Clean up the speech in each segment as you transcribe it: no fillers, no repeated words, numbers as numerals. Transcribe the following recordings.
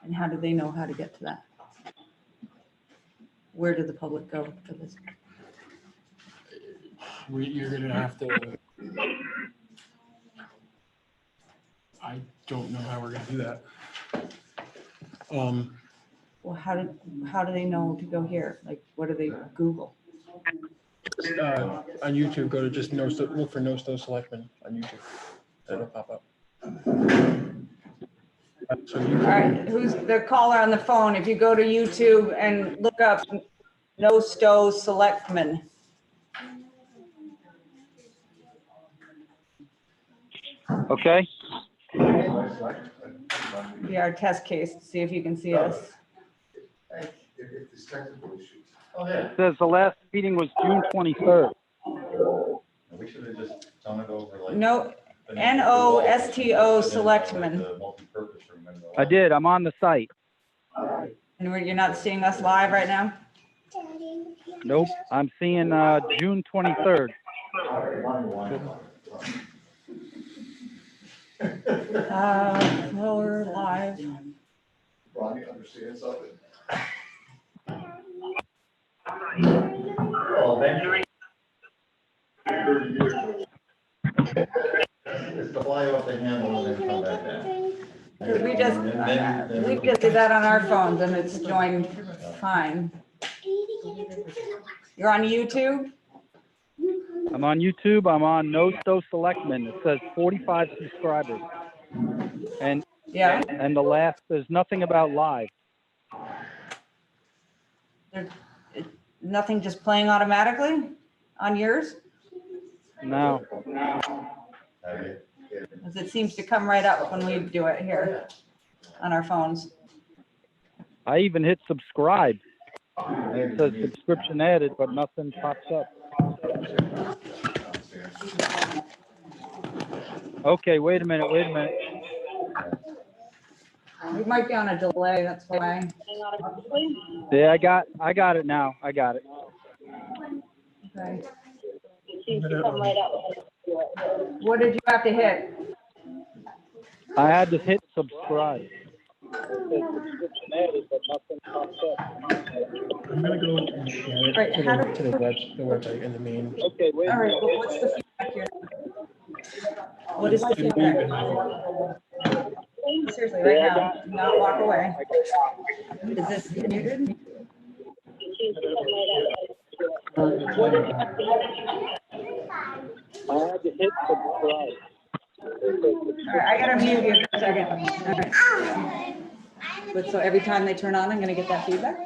And how do they know how to get to that? Where did the public go for this? You're gonna have to. I don't know how we're gonna do that. Well, how do they know to go here? Like, what do they Google? On YouTube, go to just look for No Stow Selectmen on YouTube. That'll pop up. So you All right, who's the caller on the phone? If you go to YouTube and look up No Stow Selectmen. Okay. Be our test case to see if you can see us. It says the last meeting was June 23rd. We should have just done it over like. No, NOSTO Selectmen. I did. I'm on the site. And you're not seeing us live right now? Nope. I'm seeing June 23rd. We're live. Ronnie understands something. It's to fly off the handle and then come back down. Because we just did that on our phones and it's joined fine. You're on YouTube? I'm on YouTube. I'm on No Stow Selectmen. It says 45 subscribers. And Yeah. and the last, there's nothing about live. There's nothing just playing automatically on yours? No. Because it seems to come right up when we do it here on our phones. I even hit subscribe. It says subscription added, but nothing pops up. Okay, wait a minute. We might be on a delay, that's why. Yeah, I got it now. I got it. Okay. What did you have to hit? I had to hit subscribe. It says subscription added, but nothing pops up. I'm gonna go and share it Right, to how the website in the main. Okay, wait. All right, but what's the feedback here? What is the feedback? Seriously, right now, do not walk away. Is this muted? I had to hit subscribe. All right, I gotta mute you for a second. All right. But so every time they turn on, I'm gonna get that feedback?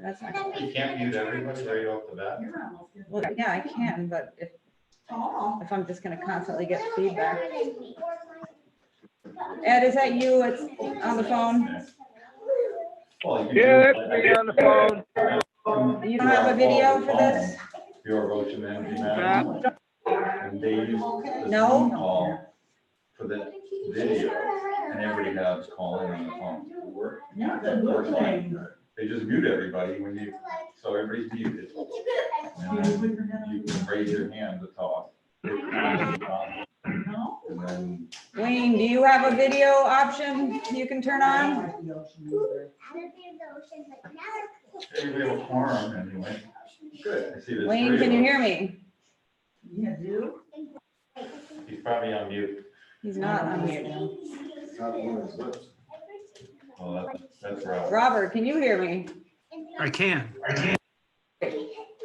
That's not good. You can't mute everybody right off the bat. Well, yeah, I can, but if I'm just gonna constantly get feedback. Ed, is that you? It's on the phone? Yeah, it's me on the phone. You don't have a video for this? Your Ocean Energy Manager. And they use the No? phone call for the video, and everybody has calling on the phone. They just mute everybody when you, so everybody's muted. And then you can raise your hand to talk. And then Wayne, do you have a video option you can turn on? hey, we have a quorum anyway. Good. I see there's Wayne, three can of you us. hear me? He's probably on mute. He's not on mute. Oh, that's right. Robert, can you hear me? I can.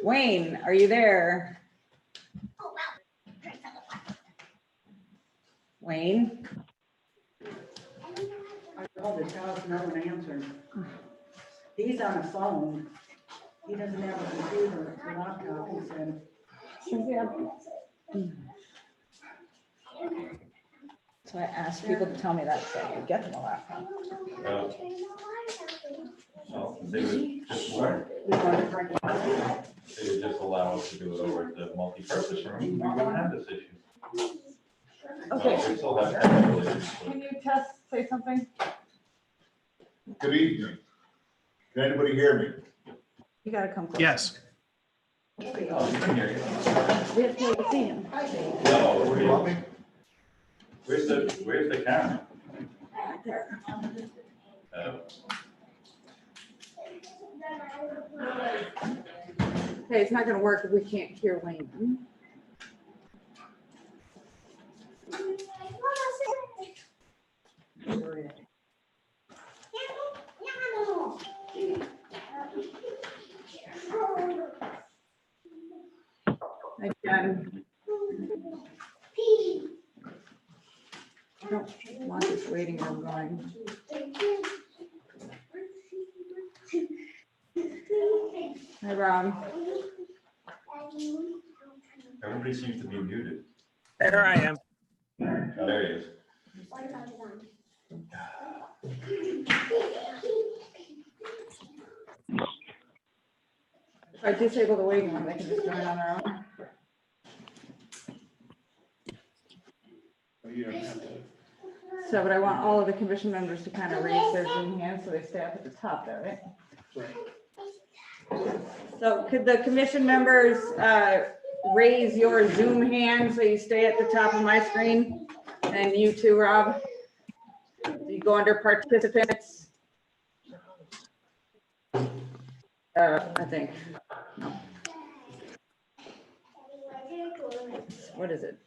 Wayne, are you there? Wayne? I called his house, no one answered. He's on the phone. He doesn't have a computer, a laptop, he said. So I asked people to tell me that so I could get them a laptop. No, they would just learn. They would just allow us to do it over at the multi-purpose room. We wouldn't have this issue. Okay. We still have technical issues, but- Can you say something? Good evening. Can anybody hear me? You gotta come close. Yes. Oh, you can hear you. We have to see him. No, where's the camera? There. Uh, Okay, it's not gonna work if we can't hear Wayne. Again. I don't want this waiting room going. Hi, Rob. Everybody seems to be muted. There I am. Oh, there he is. If I disable the waiting room, they can just join on their own. Oh, you don't have to. So, but I want all of the commission members to kind of raise their Zoom hands so they stay up at the top there, right? Right. So could the commission members raise your Zoom hand so you stay at the top of my screen? And you too, Rob? You go under participants. I think. No. What is it?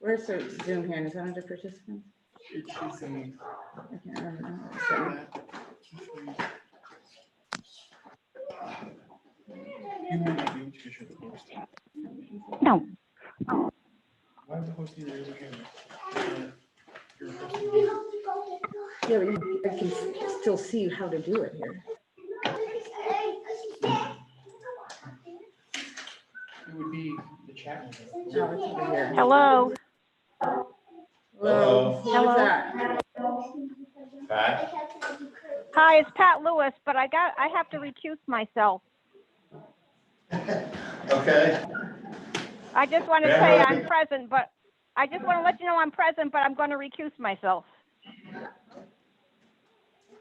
Where's the Zoom hand? Is that under participants? It should be. I can't remember now. You might not be able to because you're the host. No. Why would the host need to raise their hand? You're a host. Yeah, but I can still see how to do it here. It would be the chat window. No, it's over here. Hello. Hello. Who is Hello. that? Pat? Hi, it's Pat Lewis, but I have to recuse myself. Okay. I just want to Yeah. say I'm present, but I just want to let you know I'm present, but I'm going to recuse myself.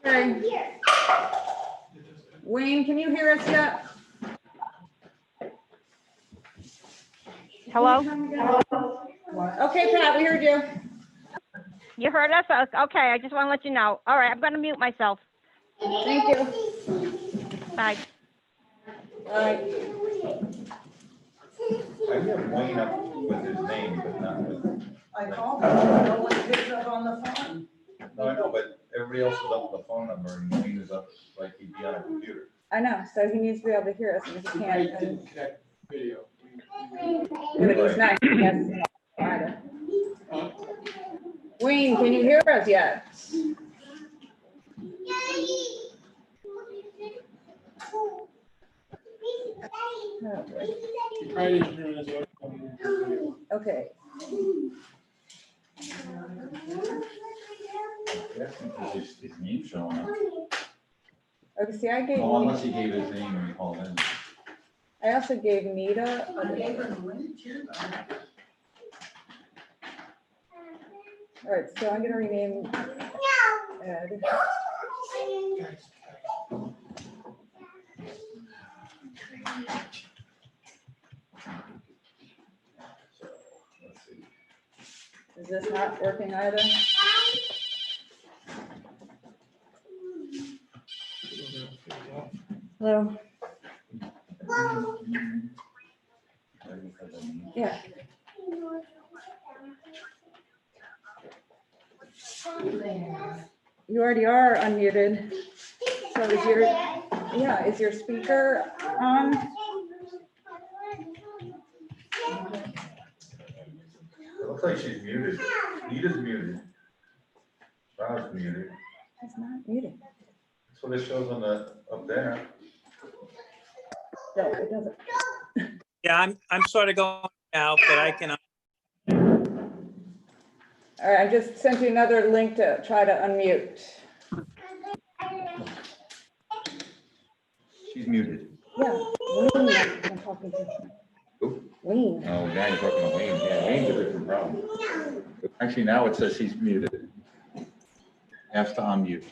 Okay. Wayne, can you hear us yet? Hello? Okay, Pat, we heard you. You heard us? Okay, I just want to let you know. All right, I'm going to mute myself. Thank you. Bye. All right. I have Wayne up with his name, but not with, I called him, no one picks up on the phone. no, I know, but everybody else is up with the phone number and Wayne is up like he'd be on a computer. I know, so he needs to be able to hear us, and if he I can't, didn't connect video. but he's not, yes, either. Wayne, can you hear us yet? Oh, boy. You probably didn't turn on his audio. Okay, That's because his name's showing up. okay, see, I gave, Oh, unless he gave his name when he called in. I also gave Nita, I gave her the link too. all right, so I'm gonna rename Ed. Let's see. Is this not working either? Hello? Yeah. You already are unmuted. So is your, yeah, is your speaker on? It looks like she's muted. Nita's muted. Rob's muted. It's not muted. That's what it shows on the, up there. No, it doesn't. Yeah, I'm sort of going out, but I can. All right, I just sent you another link to try to unmute. She's muted. Yeah, Wayne, I'm talking to. Who? Wayne. Oh, now you're talking to Wayne. Yeah, Wayne's a different problem. Actually, now it says he's muted. Has to unmute.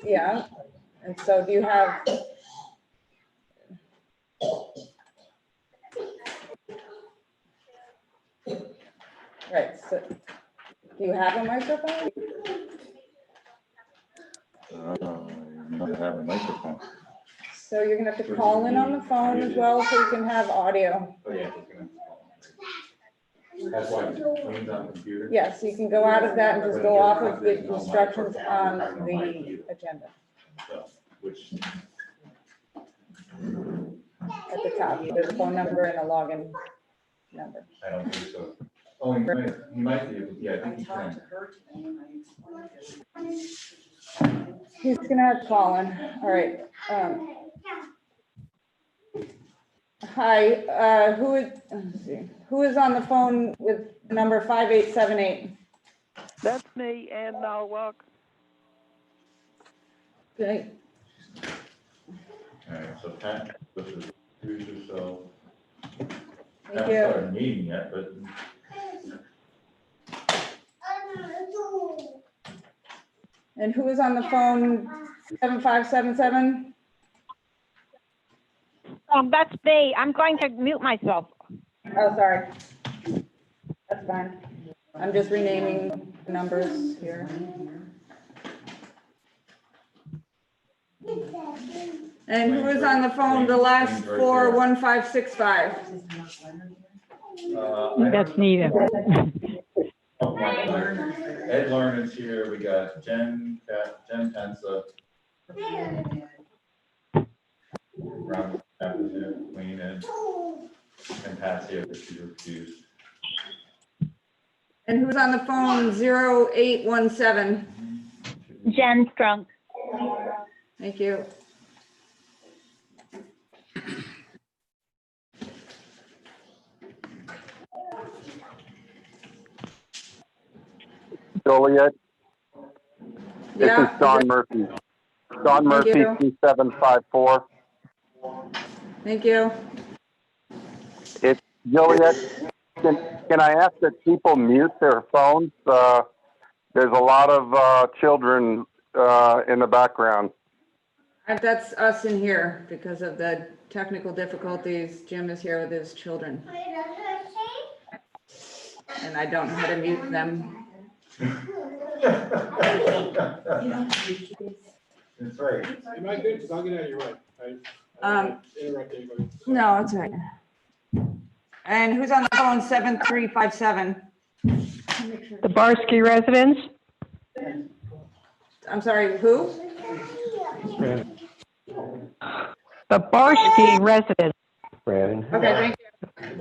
Yeah, and so do you have, Right, so, do you have a microphone? I have a microphone. So you're gonna have to call in on the phone as well, so you can have audio. Oh, yeah. That's why it's cleaned on the computer. Yes, you can go out of that and just go off of the instructions on the agenda So, which, at the top. There's a phone number and a login number. I don't think so. Oh, he might be, yeah, I I think he talked can. to her today and I explained it. He's gonna have to call in. All right. Hi, who is on the phone with number 5878? That's me, and Norwalk. Okay, All right, so Pat, which is usually so. thank Haven't you. started a meeting yet, but And who is on the phone 7577? That's me. I'm going to mute myself. Oh, sorry. That's fine. I'm just renaming the numbers here. And who is on the phone, the last four, 1565? That's Nita. Ed Lerner's here, we got Jen Pensa. Robert is here, Queen and Pat's here, but she's refused. And who's on the phone, 0817? Jen Strunk. Thank you. Joliet, this is Yeah, Don Murphy. Don Thank Murphy, you. 2754. thank you. It's Joliet. Can I ask that people mute their phones? There's a lot of children in the background. That's us in here because of the technical difficulties. Jim is here with his children. And I don't know how to mute them. That's right. Am I good? Because I'll get out of your way. I don't interrupt anybody. No, it's all right. And who's on the phone, 7357? The Barsky residence? I'm sorry, who? The Barsky residence. Okay, thank you.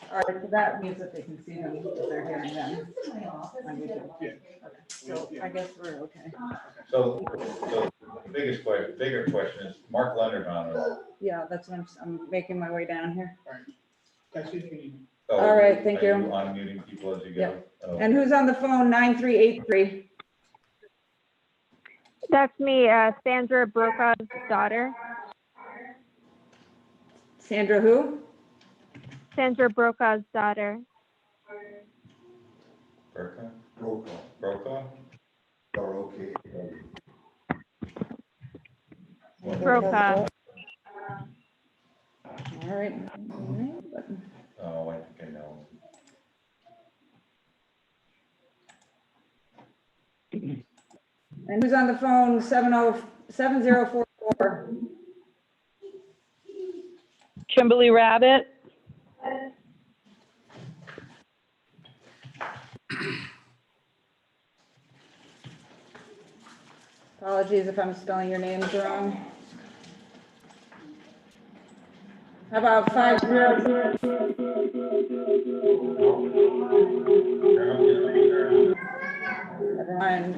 All right, so that means that they can see them if they're hearing them. on YouTube. Yeah. Okay, so I guess we're okay. So the bigger question is, Mark Leonard on it. Yeah, that's what I'm making my way down here. Text me if you need. Oh, All right, thank are you. unmuting people as you go? Oh. And who's on the phone, 9383? That's me, Sandra Brokaw's daughter. Sandra who? Sandra Brokaw's daughter. Brokaw? Roll call. Brokaw? Or okay. Brokaw. All right. Oh, I think I know. And who's on the phone, 7044? Kimberly Rabbit? Apologies if I'm spelling your names wrong. How about 50? Never mind.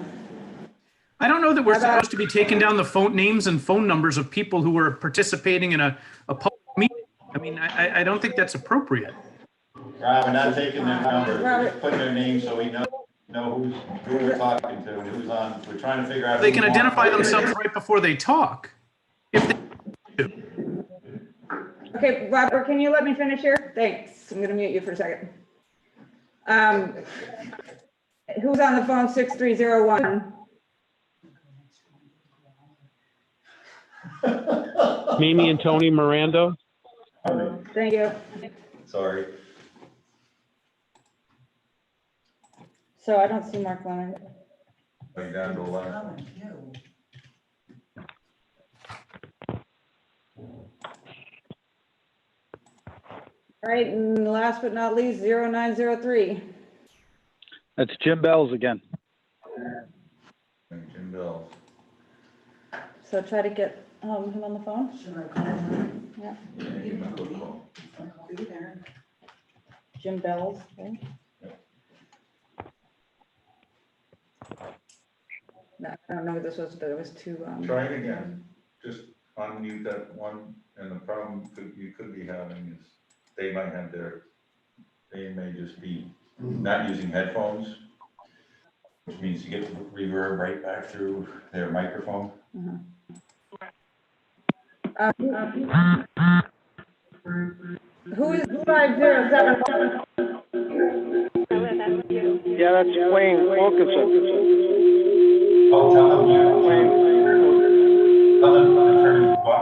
I don't know that we're How about- supposed to be taking down the phone names and phone numbers of people who are participating in a public meeting. I mean, I don't think that's appropriate. Rob, we're not taking their numbers, we're Robert. just putting their names so we know who we're talking to and who's on, we're trying to figure out. They who can wants identify to- themselves right before they talk. If they, Okay, Robert, can you let me finish here? Thanks. I'm gonna mute you for a second. Who's on the phone, 6301? Mimi and Tony Miranda. Thank you. Sorry. So I don't see Mark Leonard. Going down to 11. Common view. All right, and last but not least, 0903. That's Jim Bells again. And Jim Bell. So try to get him on the phone. Should I call him? Yeah, Yeah, give him a quick call. I'll be there. Jim Bells. Okay. No, I don't know what this was, but it was too. Try it again. Just unmute that one, and the problem you could be having is they may just be not using headphones, which means you get reverb right back through their microphone. Who is 507? Yeah, that's Wayne Wilkinson. Oh, tell him to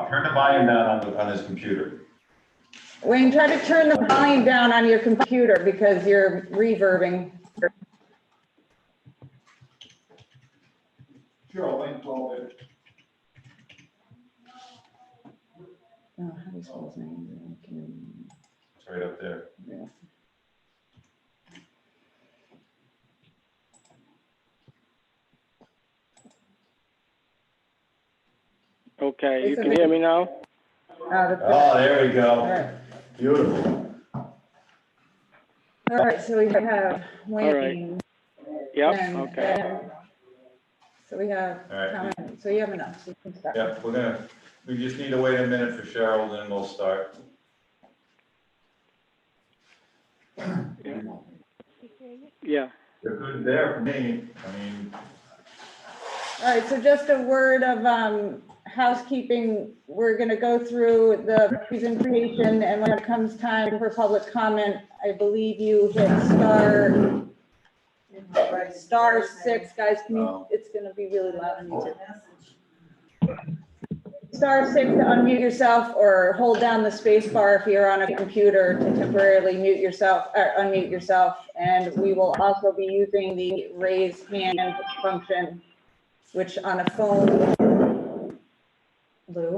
turn the volume down on his computer. Wayne, try to turn the volume down on your computer because you're reverbing. Sure, Wayne, 12. Oh, how do you spell his name? It's right up there. Yeah. Okay, you can hear me now? Oh, there we go. All right. Beautiful. All right, so we have Wayne. Yep, and okay. Ben. So we have, All right. so you have enough, so you can start. Yeah, we just need to wait a minute for Cheryl, then we'll start. Yeah. They're good there for me. I mean, All right, so just a word of housekeeping. We're going to go through the presentation, and when it comes time for public comment, I believe you hit star 6, guys. Can you, it's going to be really loud on YouTube. Star 6 to unmute yourself, or hold down the space bar if you're on a computer to temporarily mute yourself or unmute yourself. And we will also be using the raise hand function, which on a phone, Lou,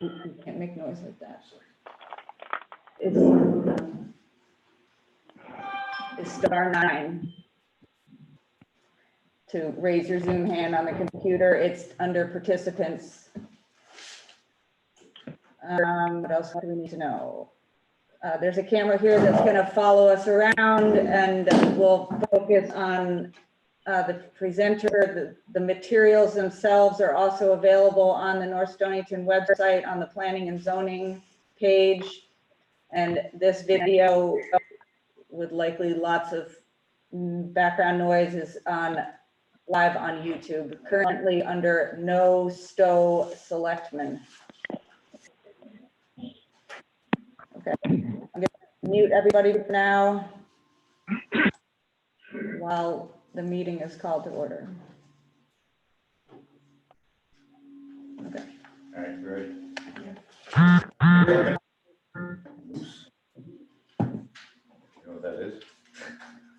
you can't make noise like that. It's star 9 to raise your Zoom hand on the computer. It's under participants. What else do we need to know? There's a camera here that's going to follow us around, and we'll focus on the presenter. The materials themselves are also available on the North Stonington website on the planning and zoning page. And this video with likely lots of background noise is live on YouTube, currently under No Stow Selectmen. Okay, I'm going to mute everybody for now while the meeting is called to order. Okay. all right, ready? You know what that is?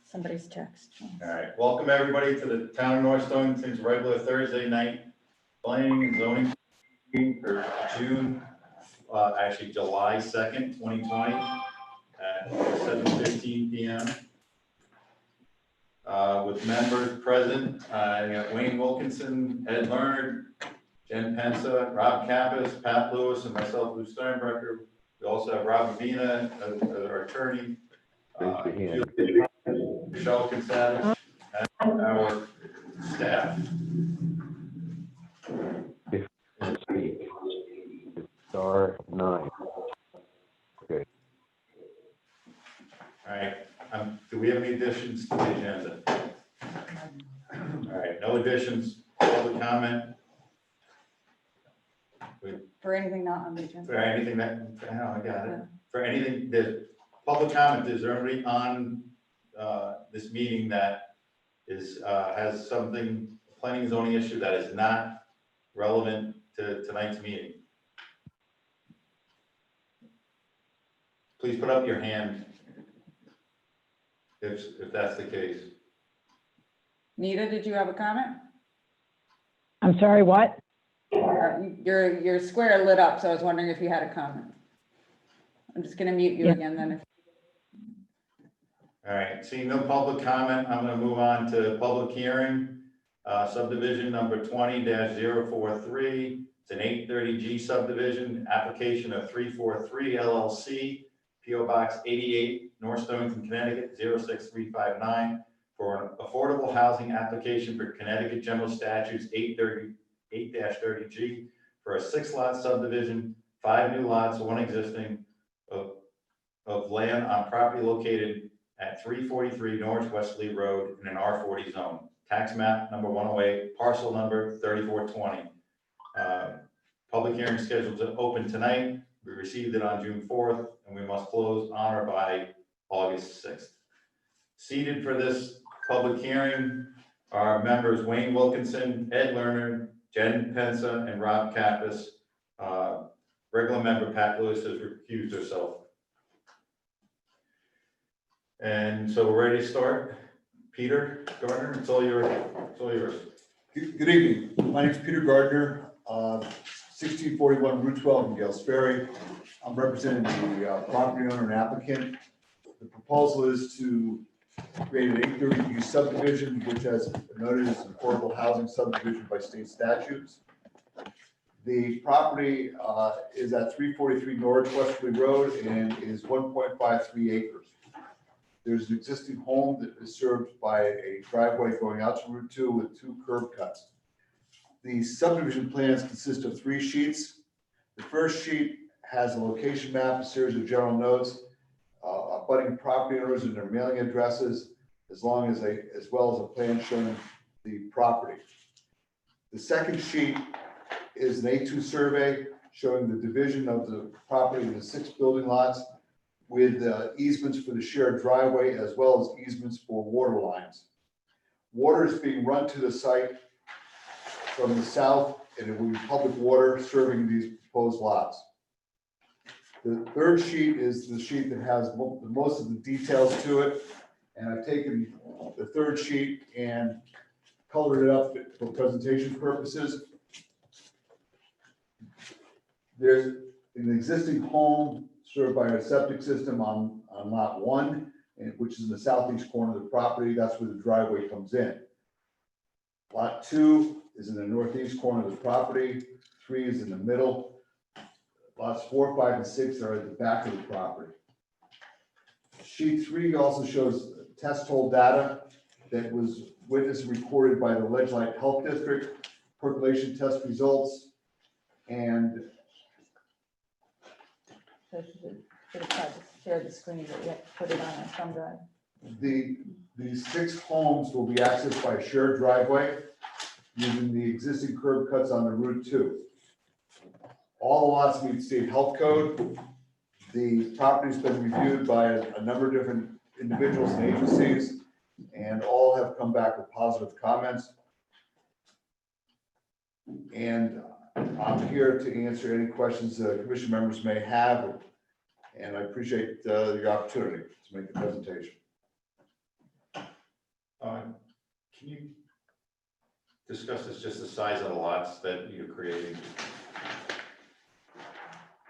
Somebody's text. All right, welcome everybody to the Town of North Stonington's regular Thursday night planning and zoning meeting for June, actually July 2nd, 2020 at 7:15 p.m. With members present, I got Wayne Wilkinson, Ed Leonard, Jen Pensa, Rob Kappas, Pat Lewis, and myself, Lou Steinbrecher. We also have Rob Avina as our attorney, Michelle Consatis, and our staff. Star 9. Okay. All right, do we have any additions to the agenda? All right, no additions, public comment. For anything not on the agenda. For anything that, I got it. For anything that, public comment, is there anybody on this meeting that is, has something, planning and zoning issue that is not relevant to tonight's meeting? Please put up your hand if that's the case. Nita, did you have a comment? I'm sorry, what? Your square lit up, so I was wondering if you had a comment. I'm just gonna mute you Yeah. again then. All right, seeing no public comment, I'm gonna move on to public hearing. Subdivision number 20-043. It's an 830G subdivision, application of 343 LLC, PO Box 88, North Stonington, Connecticut, 06359, for an affordable housing application for Connecticut General Statutes 830G for a 6-lot subdivision, 5 new lots, 1 existing, of land on property located at 343 North Wesley Road in an R40 zone. Tax map number 108, parcel number 3420. Public hearing scheduled to open tonight. We received it on June 4th, and we must close on or by August 6th. Seated for this public hearing are members Wayne Wilkinson, Ed Lerner, Jen Pensa, and Rob Kappas. Regular member Pat Lewis has recused herself. And so we're ready to start. Peter Gardner, it's all yours. Good evening. My name is Peter Gardner, 1641 Route 12 in Gales Ferry. I'm representing the property owner and applicant. The proposal is to create an 830 subdivision, which has noted as an affordable housing subdivision by state statutes. The property is at 343 North Wesley Road and is 1.53 acres. There's an existing home that is served by a driveway going out to Route 2 with 2 curb cuts. The subdivision plans consist of 3 sheets. The first sheet has a location map, a series of general notes, abutting property owners and their mailing addresses, as well as a plan showing the property. The second sheet is an A2 survey showing the division of the property into 6 building lots, with easements for the shared driveway as well as easements for water lines. Water is being run to the site from the south, and it will be public water serving these proposed lots. The third sheet is the sheet that has most of the details to it, and I've taken the third sheet and colored it up for presentation purposes. There's an existing home served by a septic system on lot 1, which is in the southeast corner of the property. That's where the driveway comes in. Lot 2 is in the northeast corner of the property. 3 is in the middle. Lots 4, 5, and 6 are at the back of the property. Sheet 3 also shows test hole data that was witnessed and recorded by the Ledgelight Health District, percolation test results, and So should have tried to share the screen, but you have to put it on a thumb drive. these 6 homes will be accessed by a shared driveway using the existing curb cuts on the Route 2. All lots meet state health code. The property's been reviewed by a number of different individuals and agencies, and all have come back with positive comments. And I'm here to answer any questions commission members may have, and I appreciate the opportunity to make the presentation. Can you discuss this, just the size of the lots that you're creating?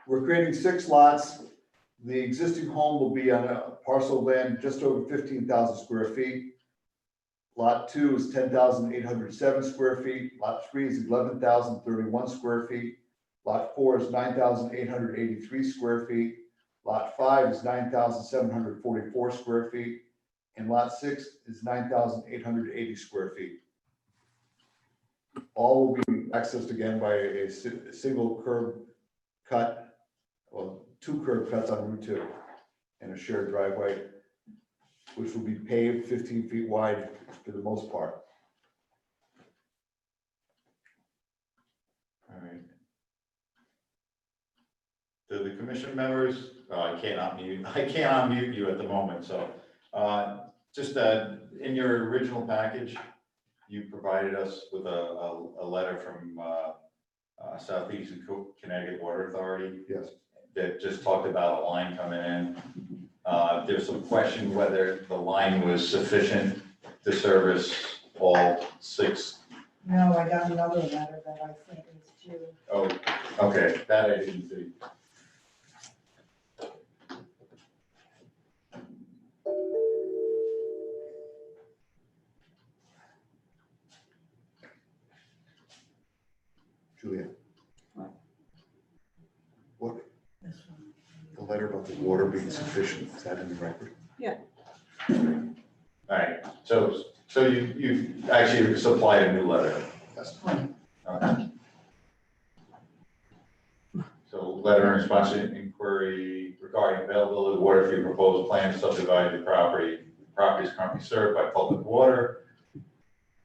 We're creating 6 lots. The existing home will be on a parcel of land just over 15,000 square feet. Lot 2 is 10,807 square feet. Lot 3 is 11,031 square feet. Lot 4 is 9,883 square feet. Lot 5 is 9,744 square feet. And lot 6 is 9,880 square feet. All will be accessed again by a single curb cut, well, 2 curb cuts on Route 2 and a shared driveway, which will be paved 15 feet wide for the most part. All right. Do the commission members, I can't unmute you at the moment, so just in your original package, you provided us with a letter from Southeast Connecticut Water Authority. Yes. That just talked about a line coming in. There's some question whether the line was sufficient to service all 6. No, I got another letter that I sent you too. Oh, okay, that I didn't see. Julia. What, This one. the letter about the water being sufficient, is that in the record? All right, so you've actually supplied a new letter. Yes. Okay. So letter in response to inquiry regarding availability of water for your proposed plan to subdivide the property. Property is currently served by public water.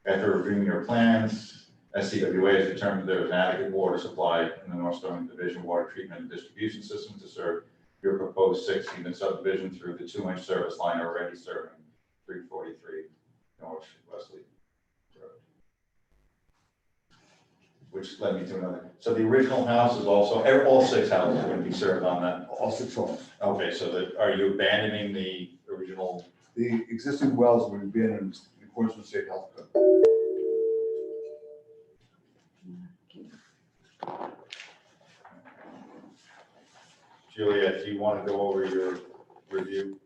After reviewing your plans, SCWA has determined there is an adequate water supply in the North Stonington Division Water Treatment and Distribution System to serve your proposed 6-unit subdivision through the 2-inch service line already serving 343 North Wesley Road. Which led me to another. So the original house is also, all 6 houses are going to be served on that? All 6 homes. Okay, so are you abandoning the original? The existing wells will be in accordance with state health code. Julia, do you want to go over your review?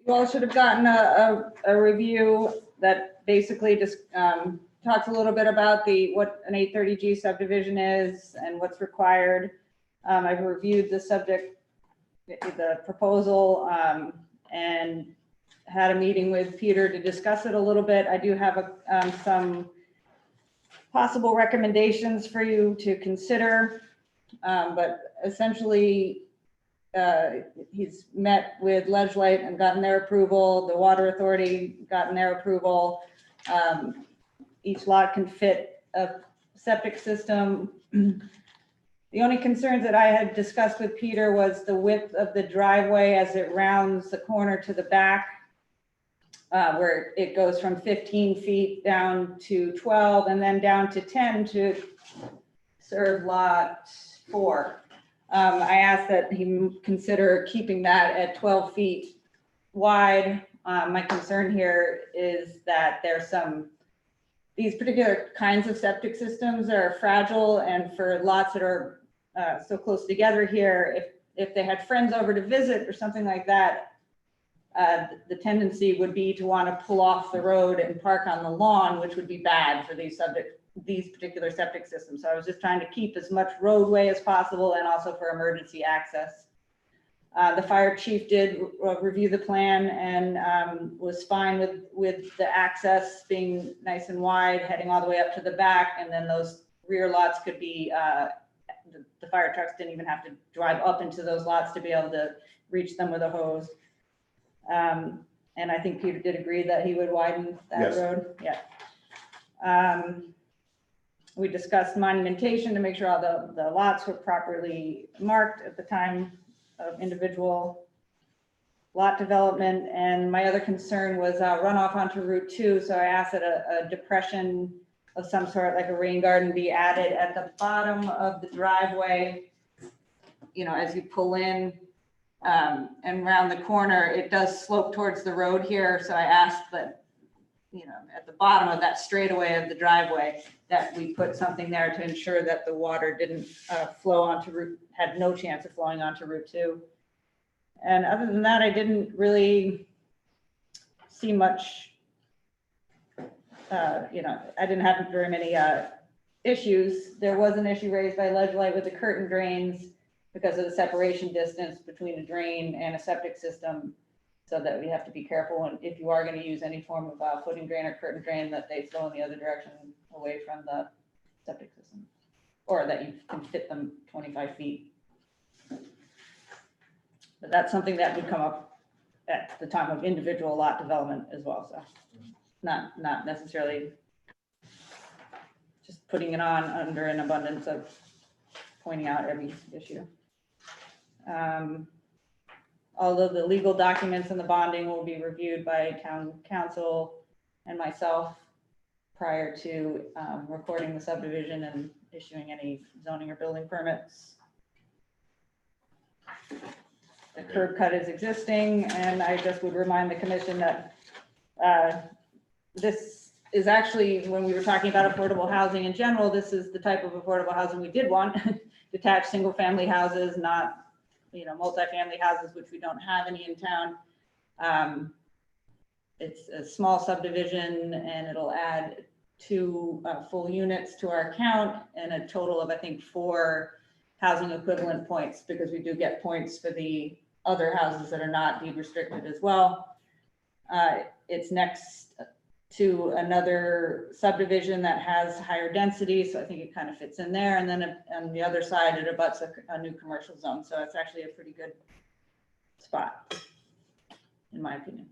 You all should have gotten a review that basically just talks a little bit about what an 830G subdivision is and what's required. I've reviewed the subject, the proposal, and had a meeting with Peter to discuss it a little bit. I do have some possible recommendations for you to consider, but essentially, he's met with Ledgelight and gotten their approval. The Water Authority gotten their approval. Each lot can fit a septic system. The only concerns that I had discussed with Peter was the width of the driveway as it rounds the corner to the back, where it goes from 15 feet down to 12 and then down to 10 to serve lot 4. I asked that he consider keeping that at 12 feet wide. My concern here is that these particular kinds of septic systems are fragile, and for lots that are so close together here, if they had friends over to visit or something like that, the tendency would be to want to pull off the road and park on the lawn, which would be bad for these particular septic systems. So I was just trying to keep as much roadway as possible and also for emergency access. The fire chief did review the plan and was fine with the access being nice and wide, heading all the way up to the back. And then those rear lots could be, the fire trucks didn't even have to drive up into those lots to be able to reach them with a hose. And I think Peter did agree that he would widen that road. Yeah. We discussed monumentation to make sure all the lots were properly marked at the time of individual lot development. And my other concern was runoff onto Route 2. So I asked that a depression of some sort, like a rain garden, be added at the bottom of the driveway. You know, as you pull in and around the corner, it does slope towards the road here. So I asked that, you know, at the bottom of that straightaway of the driveway, that we put something there to ensure that the water didn't flow onto Route, had no chance of flowing onto Route 2. And other than that, I didn't really see much, you know, I didn't have very many issues. There was an issue raised by Ledgelight with the curtain drains because of the separation distance between a drain and a septic system. So that we have to be careful when, if you are going to use any form of footing drain or curtain drain, that they flow in the other direction away from the septic system, or that you can fit them 25 feet. But that's something that would come up at the time of individual lot development as well. So not necessarily just putting it on under an abundance of pointing out every issue. all of the legal documents and the bonding will be reviewed by town council and myself prior to recording the subdivision and issuing any zoning or building permits. The curb cut is existing, and I just would remind the commission that this is actually, when we were talking about affordable housing in general, this is the type of affordable housing we did want. Detached single-family houses, not, multifamily houses, which we don't have any in town. It's a small subdivision, and it'll add 2 full units to our count and a total of, I think, 4 housing equivalent points, because we do get points for the other houses that are not deed restricted as well. It's next to another subdivision that has higher density, so I think it kind of fits in there. And then on the other side, it abuts a new commercial zone, so it's actually a pretty good spot, in my opinion.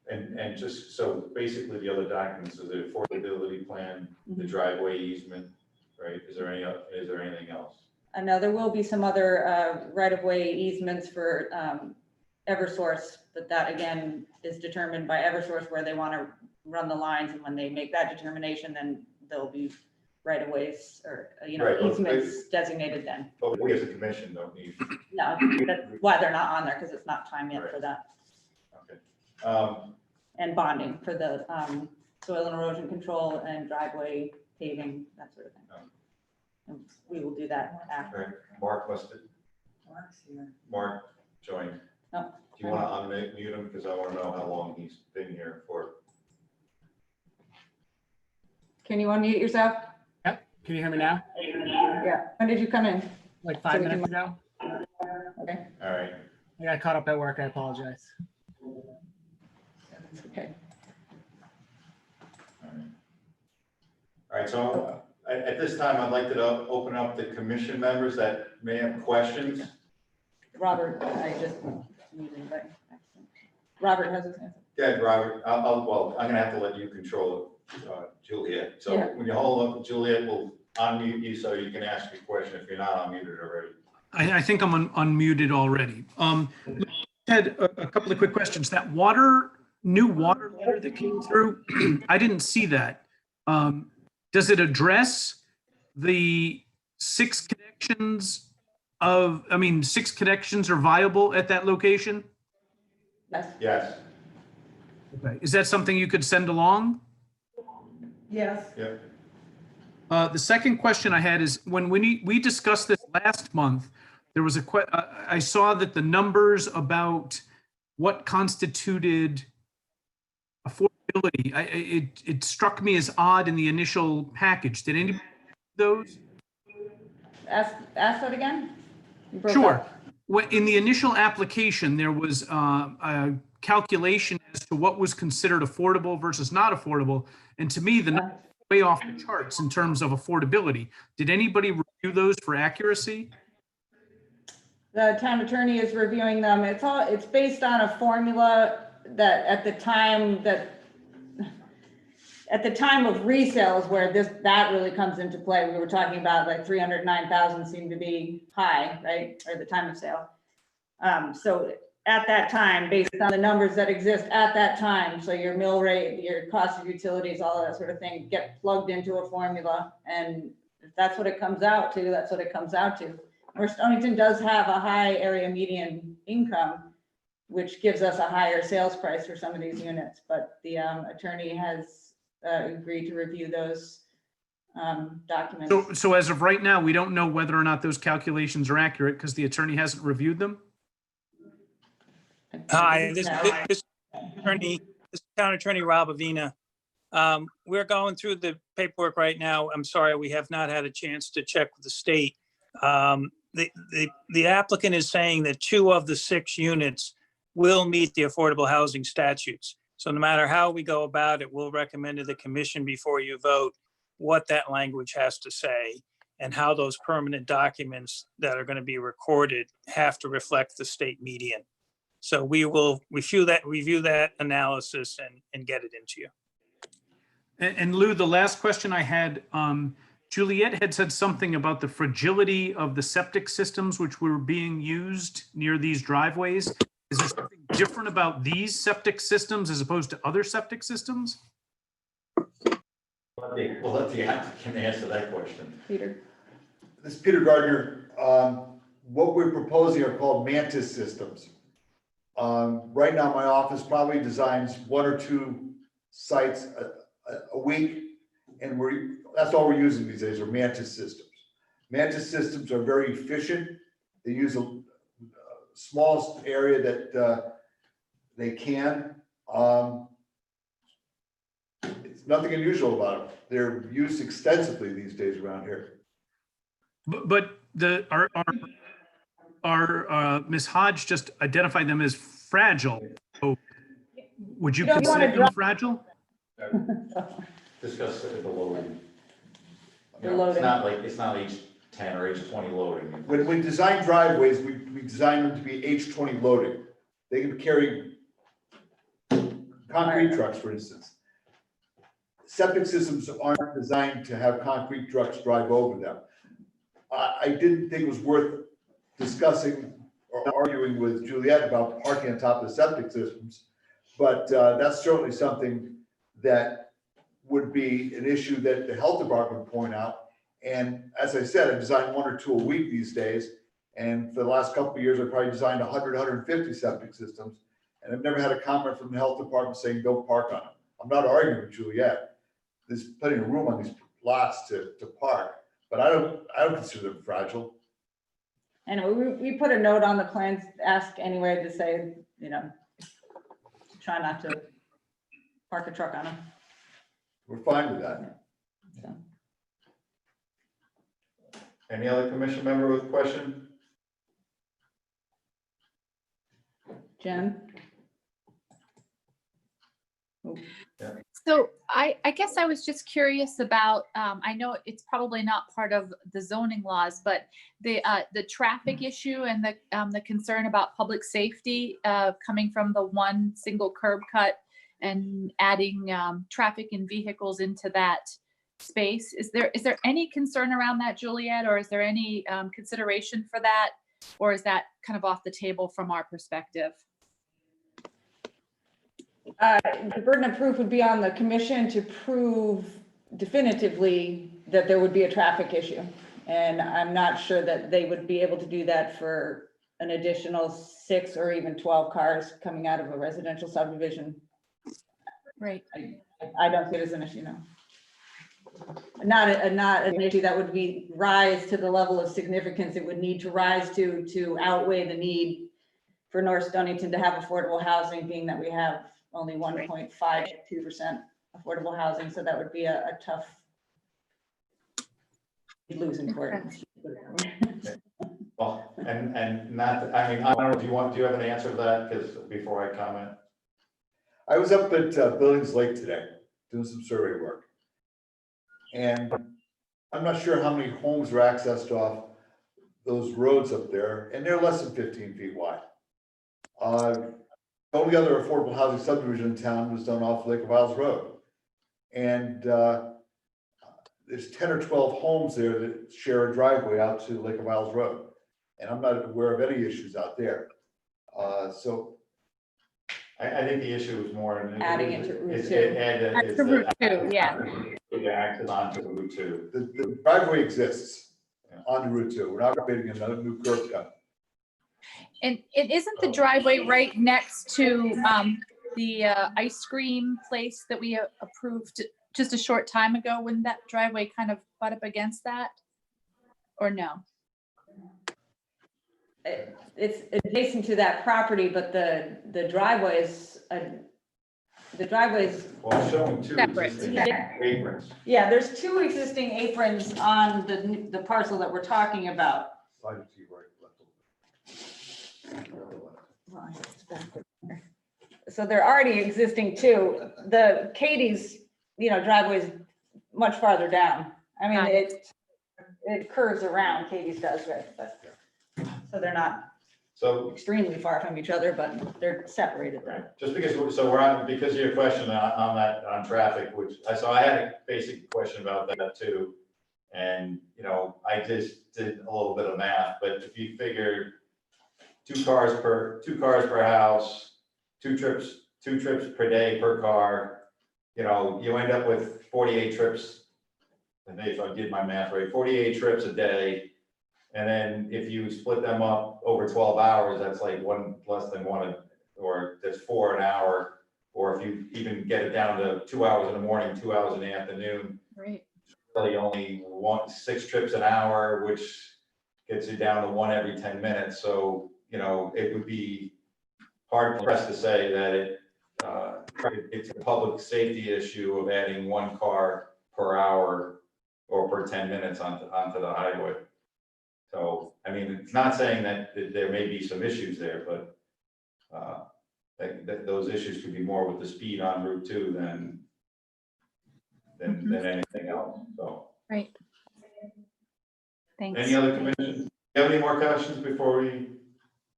And just, so basically the other documents are the affordability plan, the driveway easement, right? Is there anything else? Now, there will be some other right-of-way easements for Eversource, but that again is determined by Eversource where they want to run the lines, and when they make that determination, then there'll be right-of-ways or Right, easements designated then. But we as a commission don't need. No, that's why they're not on there, because it's not time yet for that. Okay. And bonding for the soil and erosion control and driveway paving, that sort of thing. And we will do that after. Right. Mark must have. Mark's here. Mark joined. No. Do you want to unmute him? Because I want to know how long he's been here for. Can you unmute yourself? Yep. Can you hear me now? Yeah. When did you come in? Like 5 minutes ago. Okay. All right. I got caught up at work. I apologize. Okay. All right. So at this time, I'd like to open up the commission members that may have questions. Robert, I just muted by accident. Robert has his hand. Yeah, Robert, well, I'm gonna have to let you control Juliet. So Yeah. when you hold up, Juliet will unmute you so you can ask your question if you're not unmuted already. I think I'm unmuted already. Ted, a couple of quick questions. That new water letter that came through, I didn't see that. Does it address the 6 connections 6 connections are viable at that location? Yes. Yes. Okay. Is that something you could send along? Yes. Yep. The second question I had is when we discussed this last month, there was I saw that the numbers about what constituted affordability, it struck me as odd in the initial package. Did anybody see those? Ask that again? You broke Sure. up. In the initial application, there was a calculation as to what was considered affordable versus not affordable. And to me, the numbers are way off the charts in terms of affordability. Did anybody review those for accuracy? The town attorney is reviewing them. It's based on a formula that at the time of resales where that really comes into play, we were talking about like 309,000 seemed to be high, right? Or the time of sale. So at that time, based on the numbers that exist at that time, so your mill rate, your cost of utilities, all of that sort of thing get plugged into a formula. And if that's what it comes out to, that's what it comes out to. Where Stonington does have a high area median income, which gives us a higher sales price for some of these units. But the attorney has agreed to review those documents. So as of right now, we don't know whether or not those calculations are accurate because the attorney hasn't reviewed them? Hi, this town attorney, Rob Avina. We're going through the paperwork right now. I'm sorry, we have not had a chance to check with the state. The applicant is saying that 2 of the 6 units will meet the affordable housing statutes. So no matter how we go about it, we'll recommend to the commission before you vote what that language has to say and how those permanent documents that are going to be recorded have to reflect the state median. So we will review that analysis and get it into you. And Lou, the last question I had, Juliet had said something about the fragility of the septic systems which were being used near these driveways. Is there something different about these septic systems as opposed to other septic systems? We'll let the applicant answer that question. Peter? This is Peter Gardner. What we're proposing are called mantis systems. Right now, my office probably designs 1 or 2 sites a week, and that's all we're using these days are mantis systems. Mantis systems are very efficient. They use a smallest area that they can. It's nothing unusual about them. They're used extensively these days around here. But Ms. Hodge just identified them as fragile. So would you You don't wanna consider them fragile? Discuss the loading. The It's loading. not like H10 or H20 loading. When we design driveways, we design them to be H20 loading. They can carry concrete trucks, for instance. Septic systems aren't designed to have concrete trucks drive over them. I didn't think it was worth discussing or arguing with Juliet about parking on top of the septic systems, but that's certainly something that would be an issue that the health department would point out. And as I said, I design 1 or 2 a week these days. And for the last couple of years, I probably designed 100, 150 septic systems. And I've never had a comment from the health department saying, don't park on them. I'm not arguing with Juliet. There's plenty of room on these lots to park, but I don't consider them fragile. Anyway, we put a note on the plans, ask anyway to say, try not to park a truck on them. We're fine with that. So. Any other commission member with a question? Jen? So I guess I was just curious about, I know it's probably not part of the zoning laws, but the traffic issue and the concern about public safety coming from the one single curb cut and adding traffic and vehicles into that space. Is there any concern around that, Juliet, or is there any consideration for that? Or is that kind of off the table from our perspective? The burden of proof would be on the commission to prove definitively that there would be a traffic issue. And I'm not sure that they would be able to do that for an additional 6 or even 12 cars coming out of a residential subdivision. Right. I don't see it as an issue, no. Not an issue that would rise to the level of significance it would need to rise to outweigh the need for North Stonington to have affordable housing, being that we have only 1.52% affordable housing. So that would be a tough losing court. Well, and not, I mean, I don't know, do you have an answer to that? Because before I comment. I was up at Billings Lake today doing some survey work. And I'm not sure how many homes are accessed off those roads up there, and they're less than 15 feet wide. The only other affordable housing subdivision in town was done off Lake of Isles Road. And there's 10 or 12 homes there that share a driveway out to Lake of Isles Road. And I'm not aware of any issues out there. So I think the issue is more in Adding it to Route 2. To Route 2, yeah. Yeah, acted onto the Route 2. the driveway exists on Route 2. We're not creating another new curb cut. And it isn't the driveway right next to the ice cream place that we approved just a short time ago? Wouldn't that driveway kind of butt up against that? Or no? It's adjacent to that property, but the driveway's Well, I'm showing 2 Separate. existing aprons. yeah, there's 2 existing aprons on the parcel that we're talking about. Slide it to your right, left. So they're already existing too. The Katie's, driveway's much farther down. I mean, Got it curves around, Katie's does, right? But, so they're not So extremely far from each other, but they're separated there. just because we're on, because of your question on traffic, so I had a basic question about that too. And, you know, I just did a little bit of math, but if you figure two cars per house, two trips per day per car, you know, you end up with 48 trips. And if I did my math right, 48 trips a day. And then if you split them up over 12 hours, that's like less than one, or that's 4 an hour. Or if you even get it down to 2 hours in the morning, 2 hours in the afternoon, Right. really only 6 trips an hour, which gets you down to 1 every 10 minutes. So, you know, it would be hard pressed to say that it's a public safety issue of adding 1 car per hour or per 10 minutes onto the highway. So, I mean, it's not saying that there may be some issues there, but that those issues could be more with the speed on Route 2 than anything else, so. Right. Thanks. Any other commissions? Do you have any more questions before we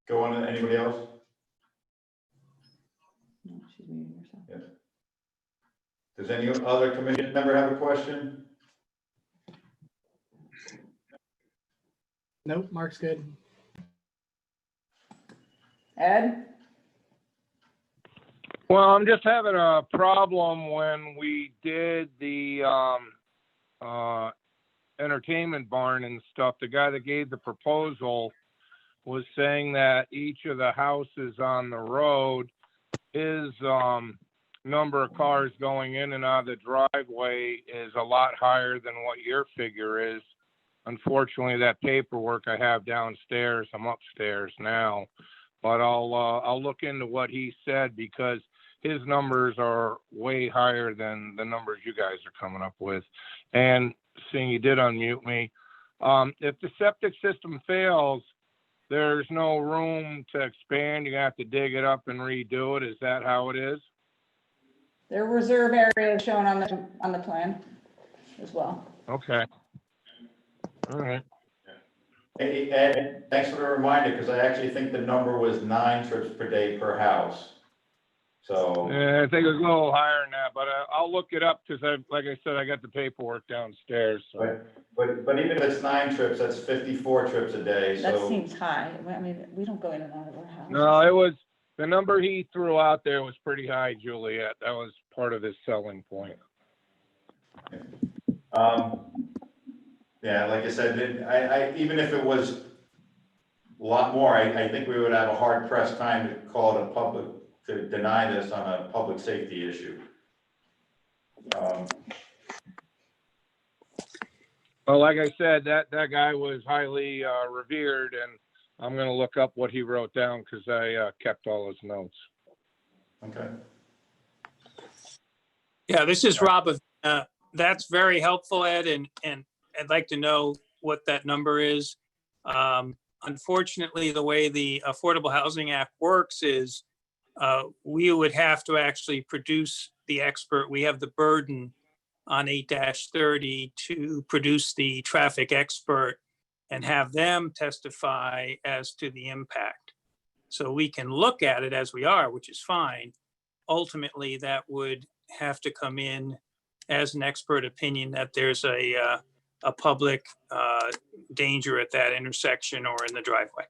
go on to anybody else? No, she's muting herself. Yes. Does any other commission member have a question? Nope, Mark's good. Ed? Well, I'm just having a problem when we did the entertainment barn and stuff. The guy that gave the proposal was saying that each of the houses on the road, his number of cars going in and out of the driveway is a lot higher than what your figure is. Unfortunately, that paperwork I have downstairs, I'm upstairs now, but I'll look into what he said, because his numbers are way higher than the numbers you guys are coming up with. And seeing you did unmute me, if the septic system fails, there's no room to expand. You have to dig it up and redo it. Is that how it is? There are reserve areas shown on the plan as well. Okay. All right. Hey, Ed, thanks for the reminder, because I actually think the number was 9 trips per day per house. So. Yeah, I think it was a little higher than that, but I'll look it up, because like I said, I got the paperwork downstairs. So. But even if it's 9 trips, that's 54 trips a day. That So seems high. I mean, we don't go in and out of our house. No, it was, the number he threw out there was pretty high, Juliet. That was part of his selling point. yeah, like I said, I even if it was a lot more, I think we would have a hard pressed time to call it to deny this on a public safety issue. Well, like I said, that guy was highly revered, and I'm going to look up what he wrote down, because I kept all his notes. Okay. Yeah, this is Rob. That's very helpful, Ed, and I'd like to know what that number is. Unfortunately, the way the Affordable Housing Act works is we would have to actually produce the expert. We have the burden on 8-30 to produce the traffic expert and have them testify as to the impact. So we can look at it as we are, which is fine. Ultimately, that would have to come in as an expert opinion that there's a public danger at that intersection or in the driveway.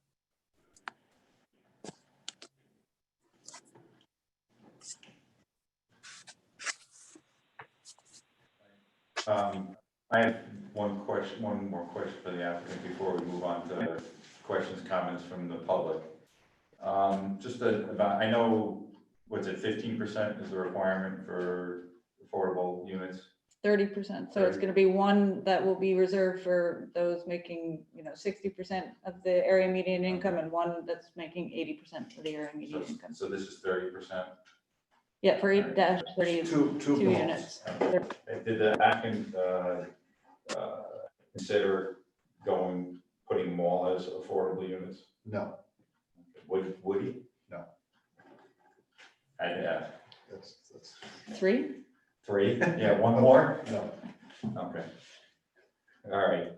I have one more question for the applicant before we move on to questions, comments from the public. Just about, I know, what's it, 15% is the requirement for affordable units? 30%. So it's going to be one that will be reserved for those making, 60% of the area median income, and one that's making 80% of the area median income. So this is 30%? Yeah, for 8-30, two units. Did the applicant consider putting them all as affordable units? No. Would he? No. I'd ask. That's 3? 3? Yeah, one more? No. Okay. All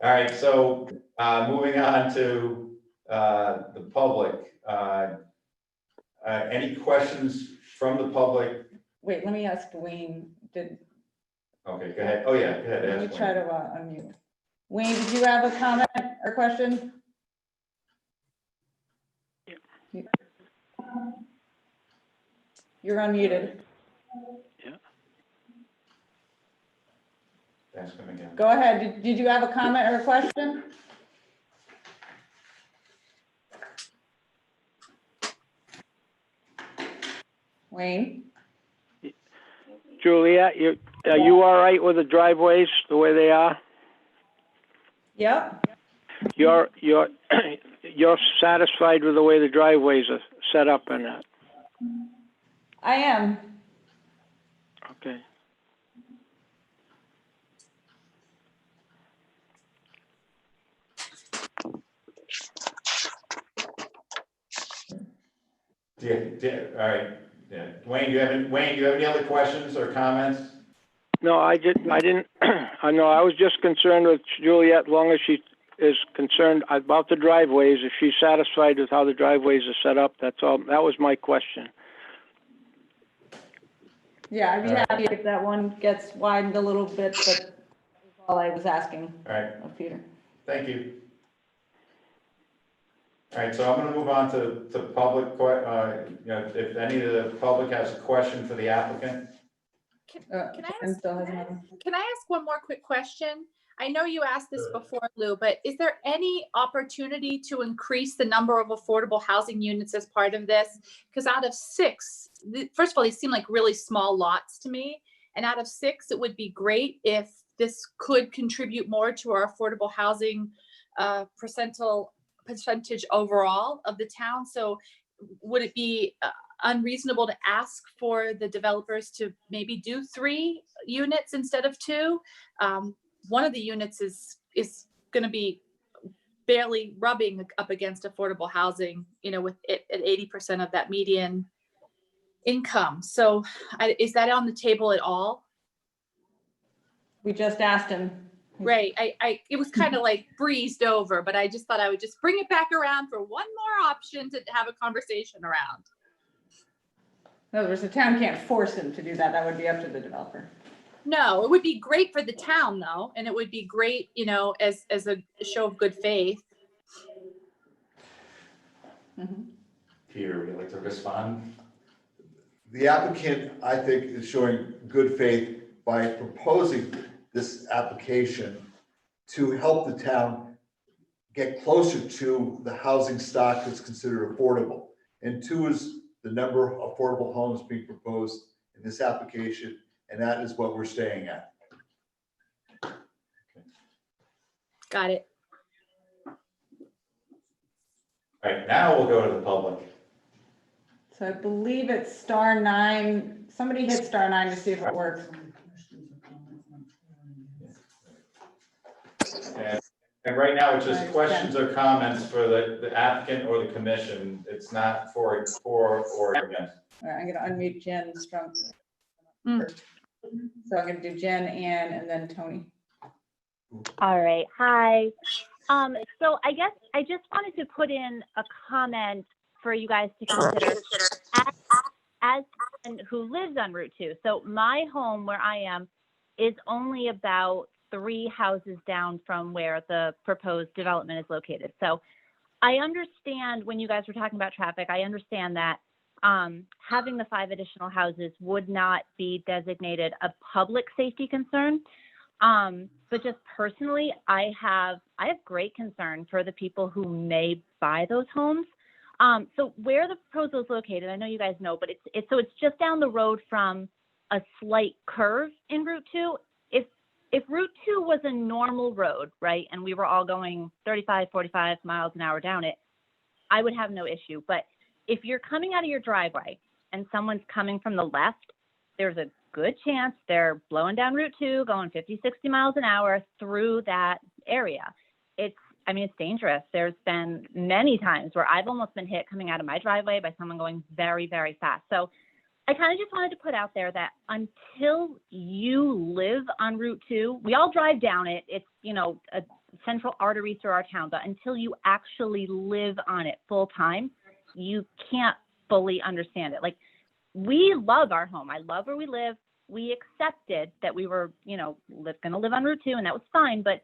right. So moving on to the public. Any questions from the public? Wait, let me ask Wayne, Okay, go ahead. Oh, yeah, go ahead. Let me Ask try Wayne. to unmute. Wayne, did you have a comment or question? You're unmuted. Ask him again. Go ahead. Did you have a comment or a question? Wayne? Juliet, are you all right with the driveways the way they are? Yep. You're satisfied with the way the driveways are set up and that? I am. Okay. All right. Yeah. Wayne, do you have any other questions or comments? No, I didn't. I know. I was just concerned with Juliet. As long as she is concerned about the driveways, if she's satisfied with how the driveways are set up, that's all. That was my question. Yeah, I'd be happy if that one gets widened a little bit, but that's all I was asking. All right. Of Peter. Thank you. All right, so I'm going to move on to public, if any of the public has a question for the applicant. Can I ask one more quick question? I know you asked this before, Lou, but is there any opportunity to increase the number of affordable housing units as part of this? Because out of 6, first of all, they seem like really small lots to me. And out of 6, it would be great if this could contribute more to our affordable housing percentage overall of the town. So would it be unreasonable to ask for the developers to maybe do 3 units instead of 2? One of the units is going to be barely rubbing up against affordable housing, with it at 80% of that median income. So is that on the table at all? We just asked him. Right. It was kind of like breezed over, but I just thought I would just bring it back around for one more option to have a conversation around. In other words, the town can't force him to do that. That would be up to the developer. No, it would be great for the town though. And it would be great, as a show of good faith. Peter, would you like to respond? The applicant, I think, is showing good faith by proposing this application to help the town get closer to the housing stock that's considered affordable. And 2 is the number of affordable homes being proposed in this application, and that is what we're staying at. Got it. All right, now we'll go to the public. So I believe it's *9. Somebody hit *9 to see if it works. And right now, it's just questions or comments for the applicant or the commission. It's not for or against. All right, I'm going to unmute Jen Strunk. So I'm going to do Jen, Ann, and then Tony. All right. Hi. So I guess I just wanted to put in a comment for you guys to consider as someone who lives on Route 2. So my home where I am is only about 3 houses down from where the proposed development is located. So I understand when you guys were talking about traffic, I understand that having the 5 additional houses would not be designated a public safety concern. But just personally, I have great concern for the people who may buy those homes. So where the proposal is located, I know you guys know, but it's just down the road from a slight curve in Route 2. If Route 2 was a normal road, right, and we were all going 35, 45 miles an hour down it, I would have no issue. But if you're coming out of your driveway and someone's coming from the left, there's a good chance they're blowing down Route 2, going 50, 60 miles an hour through that area. It's dangerous. There's been many times where I've almost been hit coming out of my driveway by someone going very, very fast. So I kind of just wanted to put out there that until you live on Route 2, we all drive down it. It's, a central artery through our town, but until you actually live on it full time, you can't fully understand it. Like, we love our home. I love where we live. we accepted that we were, going to live on Route 2, and that was fine. But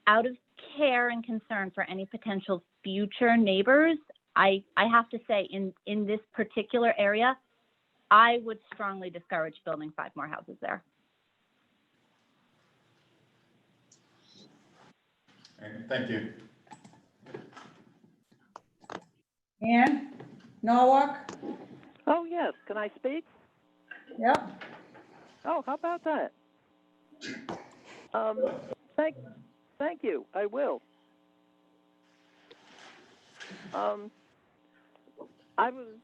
out of care and concern for any potential future neighbors, I have to say, in this particular area, I would strongly discourage building 5 more houses there. Thank you. Ann, Norwalk? Oh, yes. Can I speak? Yep. Oh, how about that? Thank you. I will.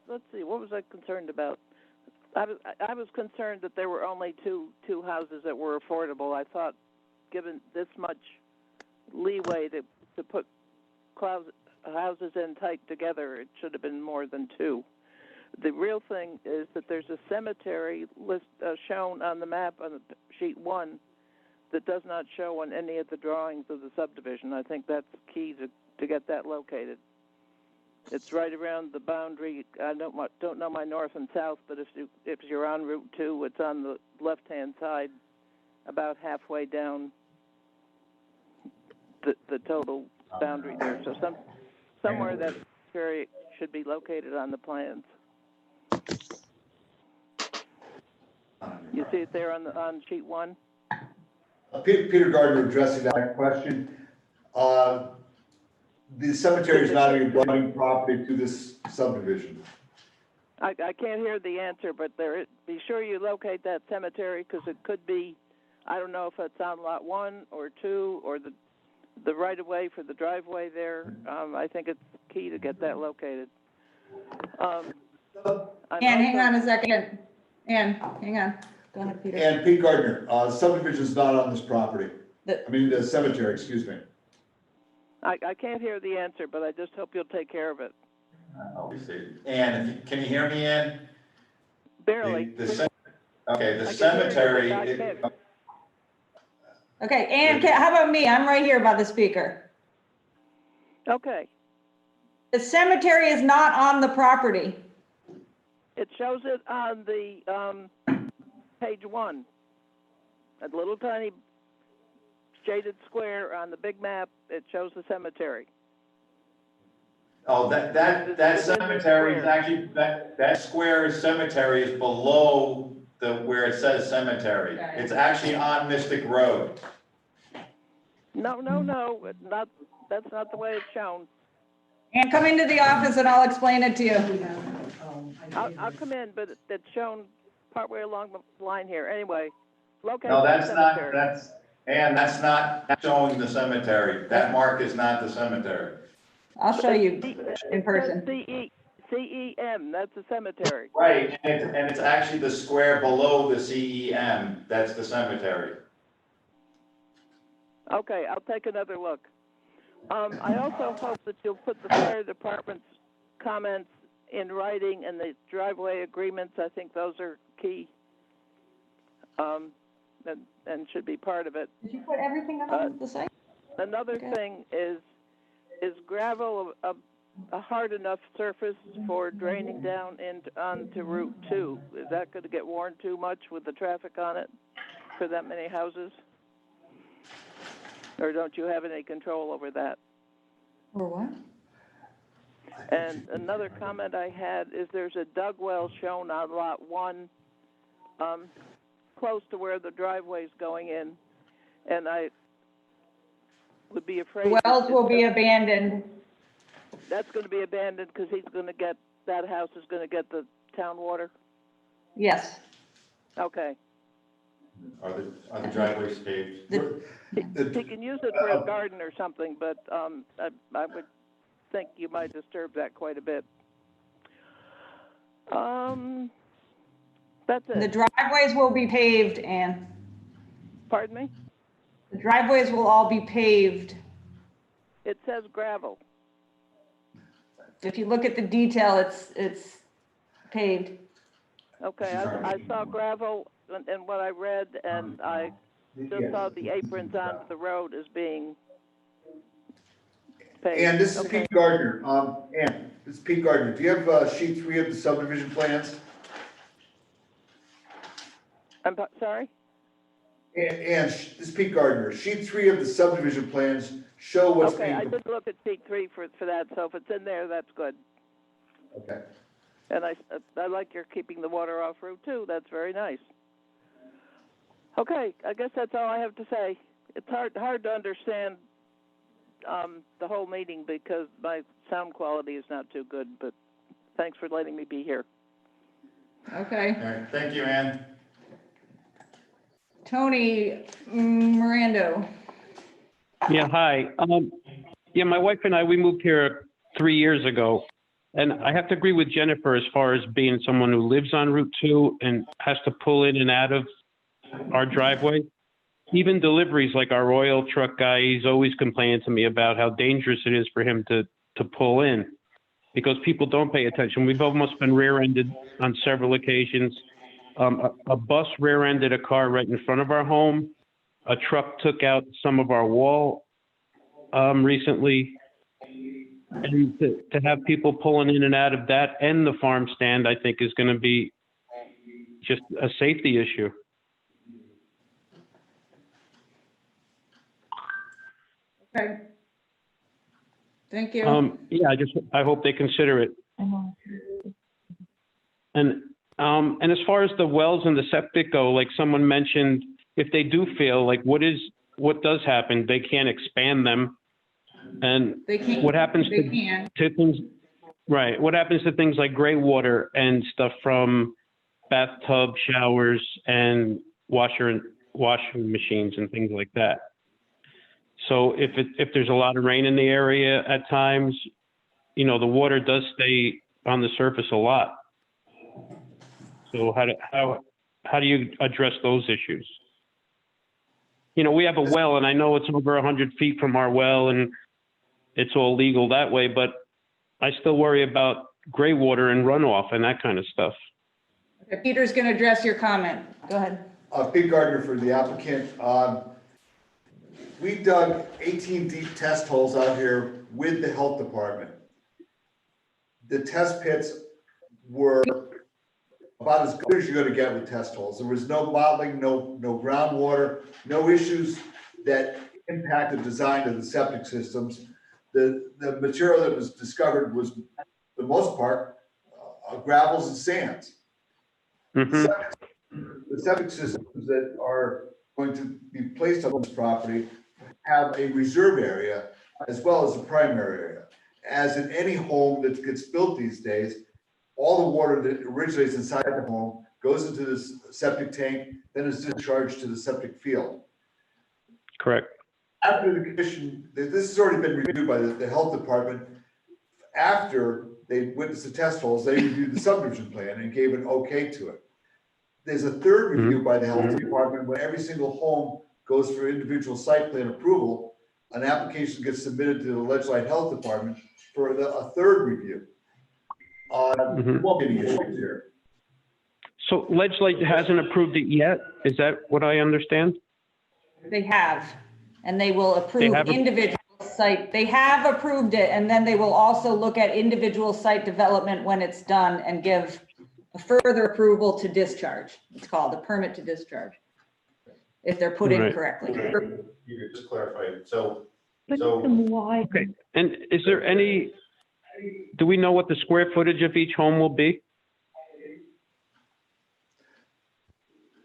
Let's see, what was I concerned about? I was concerned that there were only two houses that were affordable. I thought, given this much leeway to put houses in tight together, it should have been more than 2. The real thing is that there's a cemetery list shown on the map on sheet 1 that does not show on any of the drawings of the subdivision. I think that's key to get that located. It's right around the boundary. I don't know my north and south, but if you're on Route 2, it's on the left-hand side, about halfway down the total boundary there. So somewhere that area should be located on the plans. You see it there on sheet 1? Peter Gardner addressing that question. The cemetery is not a abutting property to this subdivision. I can't hear the answer, but be sure you locate that cemetery, because it could be, I don't know if it's on lot 1 or 2 or the right of way for the driveway there. I think it's key to get that located. Hang on a second. Ann, hang on. Go ahead, Peter. And Pete Gardner, subdivision is not on this property. The cemetery, excuse me. I can't hear the answer, but I just hope you'll take care of it. Obviously. Ann, can you hear me, Ann? Barely. The cemetery. Okay, Ann, how about me? I'm right here by the speaker. Okay. The cemetery is not on the property. It shows it on the page 1. A little tiny shaded square on the big map. It shows the cemetery. Oh, that cemetery is actually, that square cemetery is below where it says cemetery. It's actually on Mystic Road. No, that's not the way it's shown. And come into the office and I'll explain it to you. I'll come in, but it's shown partway along the line here. Anyway, locate No, the that's cemetery. that's not showing the cemetery. That mark is not the cemetery. I'll show you in person. CEM, that's the cemetery. Right, and it's actually the square below the CEM, that's the cemetery. Okay, I'll take another look. I also hope that you'll put the fire department's comments in writing and the driveway agreements. I think those are key, and should be part of it. Did you put everything on the site? Another thing is gravel a hard enough surface for draining down onto Route 2? Is that going to get worn too much with the traffic on it for that many houses? Or don't you have any control over that? Or what? And another comment I had is there's a dug well shown on lot 1, close to where the driveway's going in, and I would be afraid Wells will be abandoned. That's going to be abandoned because that house is going to get the town water? Yes. Okay. Are the driveways paved? He can use it for a garden or something, but I would think you might disturb that quite a bit. That's it. The driveways will be paved, Ann. Pardon me? The driveways will all be paved. It says gravel. If you look at the detail, it's paved. Okay, I saw gravel in what I read, and I just saw the aprons onto the road as being paved. And this is Pete Gardner. Ann, this is Pete Gardner. Do you have sheet 3 of the subdivision plans? Sorry? And this is Pete Gardner. Sheet 3 of the subdivision plans show what's Okay, being. I did look at sheet 3 for that, so if it's in there, that's good. Okay. And I like you're keeping the water off Route 2. That's very nice. Okay, I guess that's all I have to say. It's hard to understand the whole meeting because my sound quality is not too good, but thanks for letting me be here. Okay. All right, thank you, Ann. Tony Mirando. Yeah, hi. Yeah, my wife and I, we moved here 3 years ago. And I have to agree with Jennifer as far as being someone who lives on Route 2 and has to pull in and out of our driveway. Even deliveries, like our oil truck guy, he's always complaining to me about how dangerous it is for him to pull in because people don't pay attention. We've almost been rear-ended on several occasions. A bus rear-ended a car right in front of our home. A truck took out some of our wall recently. And to have people pulling in and out of that and the farm stand, I think is going to be just a safety issue. Okay. Thank you. Yeah, I hope they consider it. And as far as the wells and the septic go, like someone mentioned, if they do fail, like what does happen? They can't expand them. And what happens to things, right? What happens to things like gray water and stuff from bathtub, showers, and washing machines and things like that? So if there's a lot of rain in the area at times, you know, the water does stay on the surface a lot. So how do you address those issues? You know, we have a well, and I know it's over 100 feet from our well, and it's all legal that way, but I still worry about gray water and runoff and that kind of stuff. Okay, Peter's going to address your comment. Go ahead. Pete Gardner for the applicant. We dug 18 deep test holes out here with the health department. The test pits were about as good as you're going to get with test holes. There was no mottling, no groundwater, no issues that impact the design of the septic systems. The material that was discovered was, for the most part, gravels and sands. Mm-hmm. The septic systems that are going to be placed on this property have a reserve area as well as a primary area. As in any home that gets built these days, all the water that originates inside the home goes into this septic tank, then is discharged to the septic field. Correct. After the commission, this has already been reviewed by the health department. After they witnessed the test holes, they reviewed the subdivision plan and gave an okay to it. There's a third review by the health department when every single home goes for individual site plan approval. An application gets submitted to the Ledgelight Health Department for a third review. There won't be any issues here. So Ledgelight hasn't approved it yet? Is that what I understand? They have, and they will approve individual site. They have approved it, and then they will also look at individual site development when it's done and give a further approval to discharge. It's called a permit to discharge, if they're put in correctly. You could just clarify. So. Okay. And is there any, do we know what the square footage of each home will be?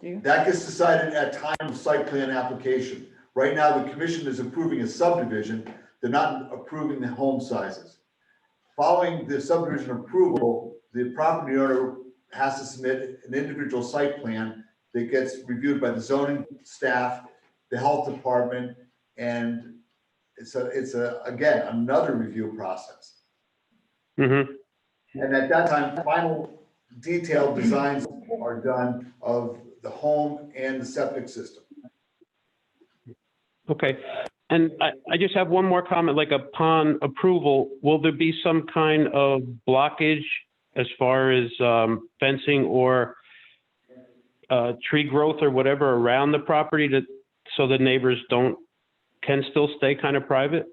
That gets decided at time of site plan application. Right now, the commission is approving a subdivision. They're not approving the home sizes. Following the subdivision approval, the property owner has to submit an individual site plan that gets reviewed by the zoning staff, the health department, and it's again, another review process. Mm-hmm. And at that time, final detailed designs are done of the home and the septic system. Okay. And I just have one more comment, like upon approval, will there be some kind of blockage as far as fencing or tree growth or whatever around the property so the neighbors can still stay kind of private?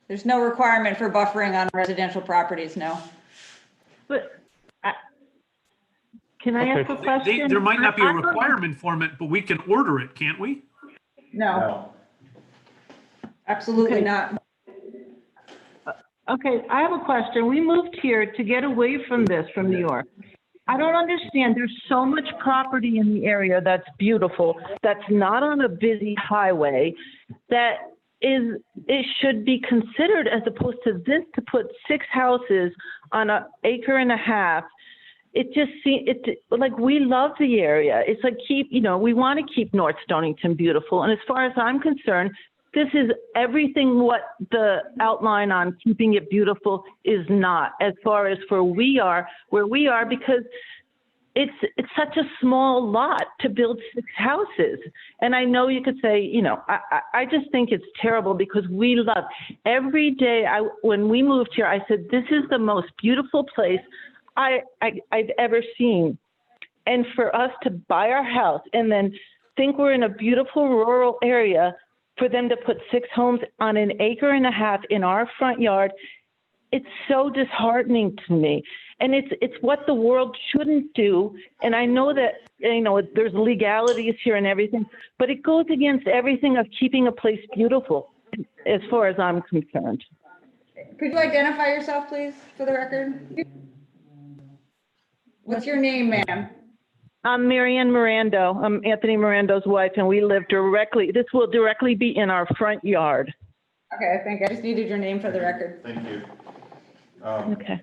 There's no requirement for buffering on residential properties, no. But Can I ask a question? There might not be a I thought- requirement for it, but we can order it, can't we? No, absolutely Okay. not. Okay, I have a question. We moved here to get away from this, from New York. I don't understand. There's so much property in the area that's beautiful, that's not on a busy highway, that it should be considered as opposed to this, to put 6 houses on an acre and a half. It just seems, like, we love the area. It's like we want to keep North Stonington beautiful. And as far as I'm concerned, this is everything what the outline on keeping it beautiful is not, as far as where we are, because it's such a small lot to build 6 houses. And I know you could say, I just think it's terrible because we love every day. When we moved here, I said, this is the most beautiful place I've ever seen. And for us to buy our house and then think we're in a beautiful rural area, for them to put 6 homes on an acre and a half in our front yard, it's so disheartening to me. And it's what the world shouldn't do. And I know that, there's legalities here and everything, but it goes against everything of keeping a place beautiful, as far as I'm concerned. Could you identify yourself, please, for the record? What's your name, ma'am? I'm Marianne Mirando. I'm Anthony Mirando's wife, and we live this will directly be in our front yard. Okay, I just needed your name for the record. Thank you. Okay.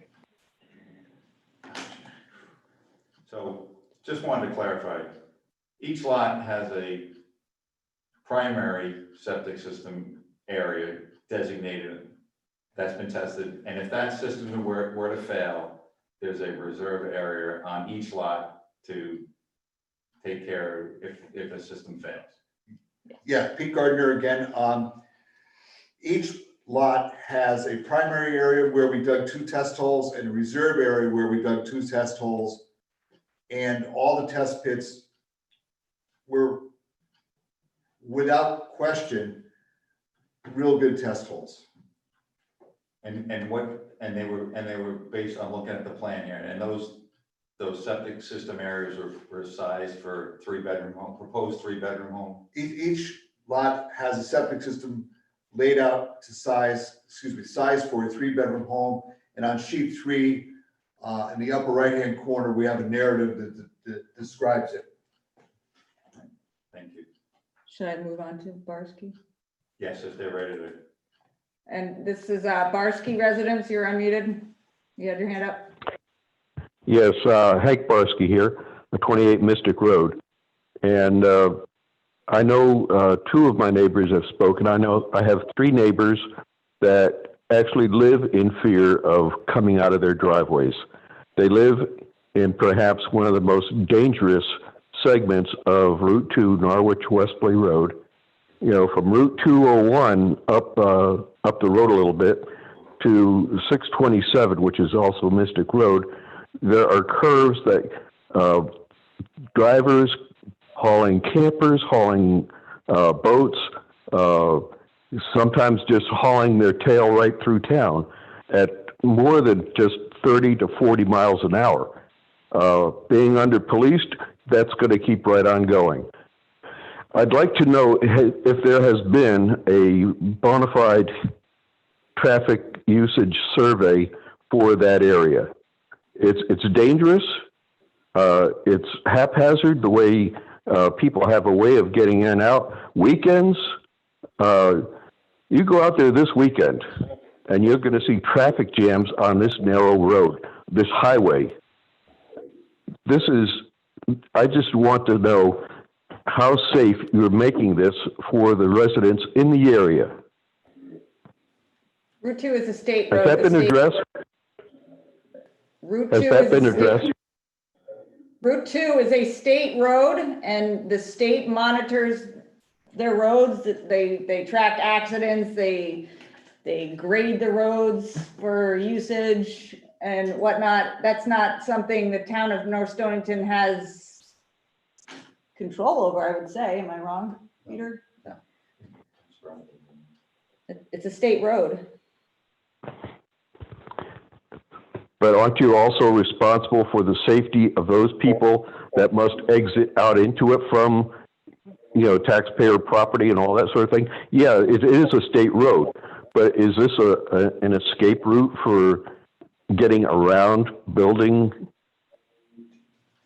So just wanted to clarify, each lot has a primary septic system area designated that's been tested. And if that system were to fail, there's a reserve area on each lot to take care if a system fails. Yeah, Pete Gardner again. Each lot has a primary area where we dug 2 test holes and a reserve area where we dug 2 test holes. And all the test pits were, without question, real good test holes. And they were based on looking at the plan here, and those septic system areas were sized for 3-bedroom home, proposed 3-bedroom home. Each lot has a septic system laid out to size for a 3-bedroom home. And on sheet 3, in the upper right-hand corner, we have a narrative that describes it. Thank you. Should I move on to Barsky? Yes, if they're ready to. And this is Barsky residence. You're unmuted. You had your hand up. Yes, Hank Barsky here, 28 Mystic Road. And I know 2 of my neighbors have spoken. I know I have 3 neighbors that actually live in fear of coming out of their driveways. They live in perhaps one of the most dangerous segments of Route 2, Norwich Westley Road. From Route 201 up the road a little bit to 627, which is also Mystic Road. There are curves that drivers hauling campers, hauling boats, sometimes just hauling their tail right through town at more than just 30 to 40 miles an hour. Being under policed, that's going to keep right on going. I'd like to know if there has been a bona fide traffic usage survey for that area. It's dangerous. It's haphazard, the way people have a way of getting in and out. Weekends, you go out there this weekend and you're going to see traffic jams on this narrow road, this highway. I just want to know how safe you're making this for the residents in the area. Route 2 is a state road. Has that been addressed? Route 2 Has that been addressed? Route 2 is a state road, and the state monitors their roads. They track accidents. They grade the roads for usage and whatnot. That's not something the town of North Stonington has control over, I would say. Am I wrong, Peter? No. It's a state road. but aren't you also responsible for the safety of those people that must exit out into it from, you know, taxpayer property and all that sort of thing? Yeah, it is a state road, but is this an escape route for getting around building,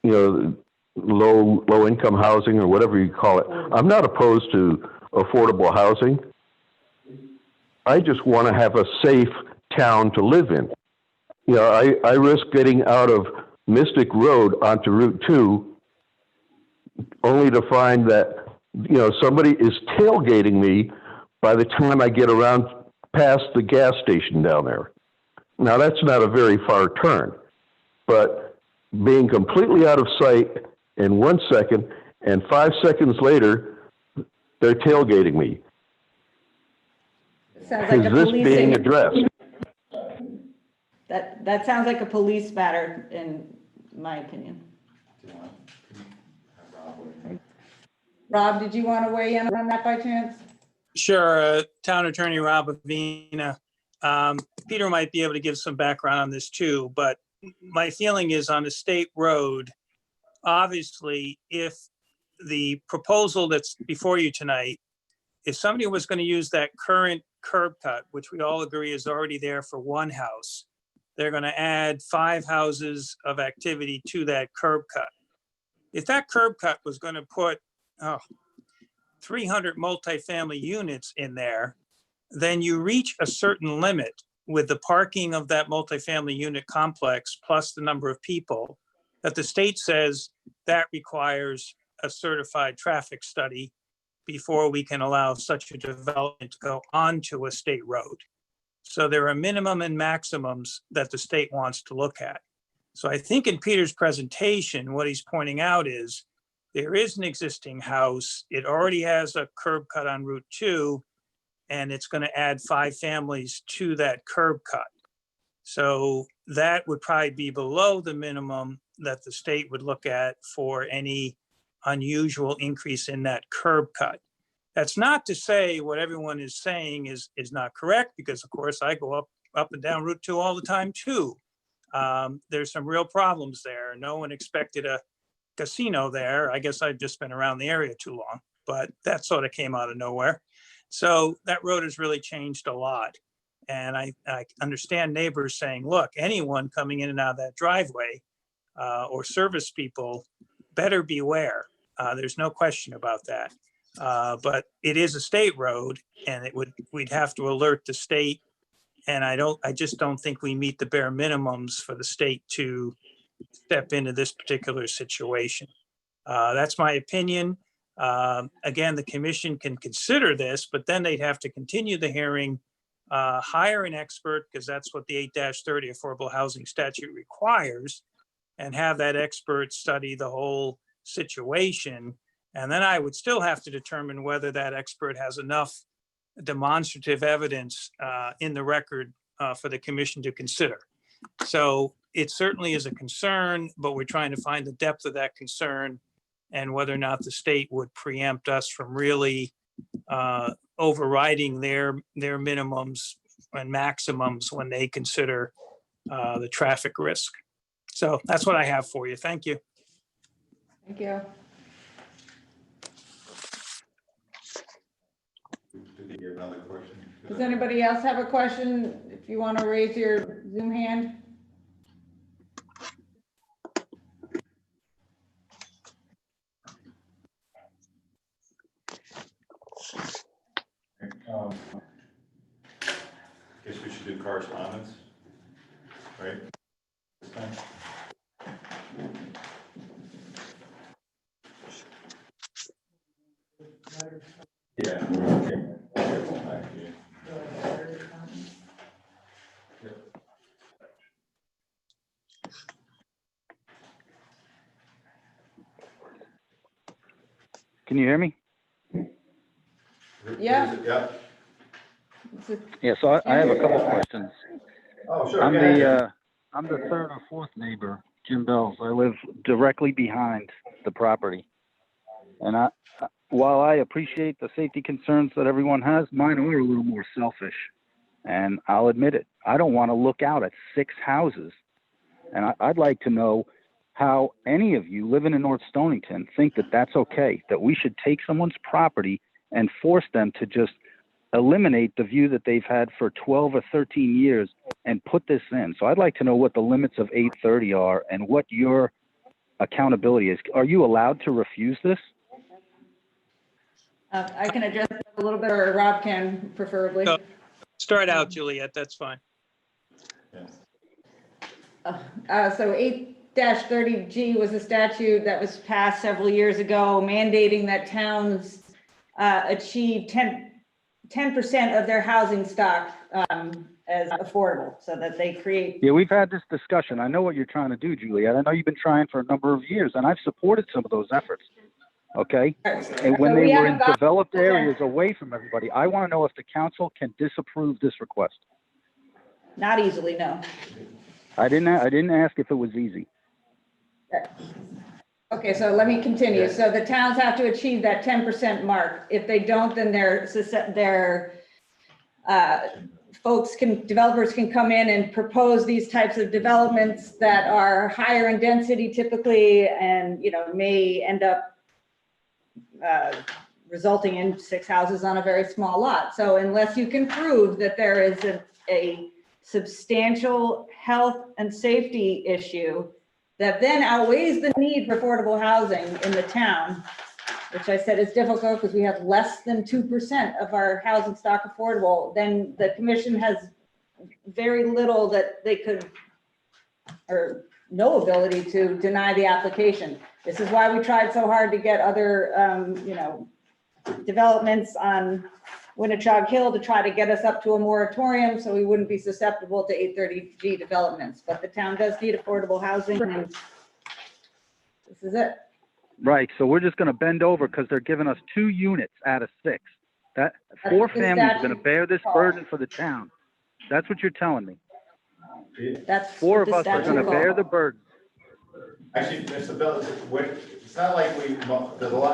you know, low income housing or whatever you call it? I'm not opposed to affordable housing. I just want to have a safe town to live in. You know, I risk getting out of Mystic Road onto Route 2 only to find that, you know, somebody is tailgating me by the time I get around past the gas station down there. Now, that's not a very far turn, but being completely out of sight in 1 second and 5 seconds later, they're tailgating me. Sounds like Is a this policing. being addressed? That sounds like a police matter, in my opinion. Rob, did you want to weigh in on that by chance? Sure, Town Attorney Rob Avina. Peter might be able to give some background on this too, but my feeling is on a state road, obviously, if the proposal that's before you tonight, if somebody was going to use that current curb cut, which we all agree is already there for one house, they're going to add 5 houses of activity to that curb cut. If that curb cut was going to put 300 multifamily units in there, then you reach a certain limit with the parking of that multifamily unit complex plus the number of people that the state says that requires a certified traffic study before we can allow such a development to go onto a state road. So there are minimum and maximums that the state wants to look at. So I think in Peter's presentation, what he's pointing out is there is an existing house. It already has a curb cut on Route 2, and it's going to add 5 families to that curb cut. So that would probably be below the minimum that the state would look at for any unusual increase in that curb cut. That's not to say what everyone is saying is not correct, because of course I go up and down Route 2 all the time too. There's some real problems there. No one expected a casino there. I guess I've just been around the area too long, but that sort of came out of nowhere. So that road has really changed a lot. And I understand neighbors saying, look, anyone coming in and out of that driveway or service people better beware. There's no question about that. But it is a state road, and we'd have to alert the state. And I just don't think we meet the bare minimums for the state to step into this particular situation. That's my opinion. Again, the commission can consider this, but then they'd have to continue the hearing, hire an expert, because that's what the 8-30 Affordable Housing Statute requires, and have that expert study the whole situation. And then I would still have to determine whether that expert has enough demonstrative evidence in the record for the commission to consider. So it certainly is a concern, but we're trying to find the depth of that concern and whether or not the state would preempt us from really overriding their minimums and maximums when they consider the traffic risk. So that's what I have for you. Thank you. Thank you. Another question? Does anybody else have a question? If you want to raise your Zoom hand. Guess we should do correspondence, right? This time? Yeah. Can you hear me? Yeah. Yeah. Yeah, so I have a couple of questions. Oh, sure. I'm the third or fourth neighbor, Jim Bells. I live directly behind the property. And while I appreciate the safety concerns that everyone has, mine are a little more selfish. And I'll admit it. I don't want to look out at 6 houses And I'd like to know how any of you living in North Stonington think that that's okay, that we should take someone's property and force them to just eliminate the view that they've had for 12 or 13 years and put this in. So I'd like to know what the limits of 830 are and what your accountability is. Are you allowed to refuse this? I can address that a little bit, or Rob can preferably. So, start out, Juliet, that's fine. So 8-30G was a statute that was passed several years ago mandating that towns achieve 10% of their housing stock as affordable, so that they create. Yeah, we've had this discussion. I know what you're trying to do, Juliet. I know you've been trying for a number of years, and I've supported some of those efforts. Okay? And when they were in developed areas away from everybody, I want to know if the council can disapprove this request. Not easily, no. I didn't ask if it was easy. Okay, so let me continue. So the towns have to achieve that 10% mark. If they don't, then developers can come in and propose these types of developments that are higher in density typically, and, you know, may end up resulting in 6 houses on a very small lot. So unless you can prove that there is a substantial health and safety issue that then outweighs the need for affordable housing in the town, which I said is difficult because we have less than 2% of our housing stock affordable, then the commission has very little that they could, or no ability to deny the application. This is why we tried so hard to get other, developments on Winnetou Hill to try to get us up to a moratorium so we wouldn't be susceptible to 830G developments. But the town does need affordable housing, and this is it. Right. So we're just going to bend over because they're giving us 2 units out of 6. That 4 families are going to bear this burden for the town. That's what you're telling me. That's 4 of us are going to bear the burden. Actually, Mr. Bill, it's not like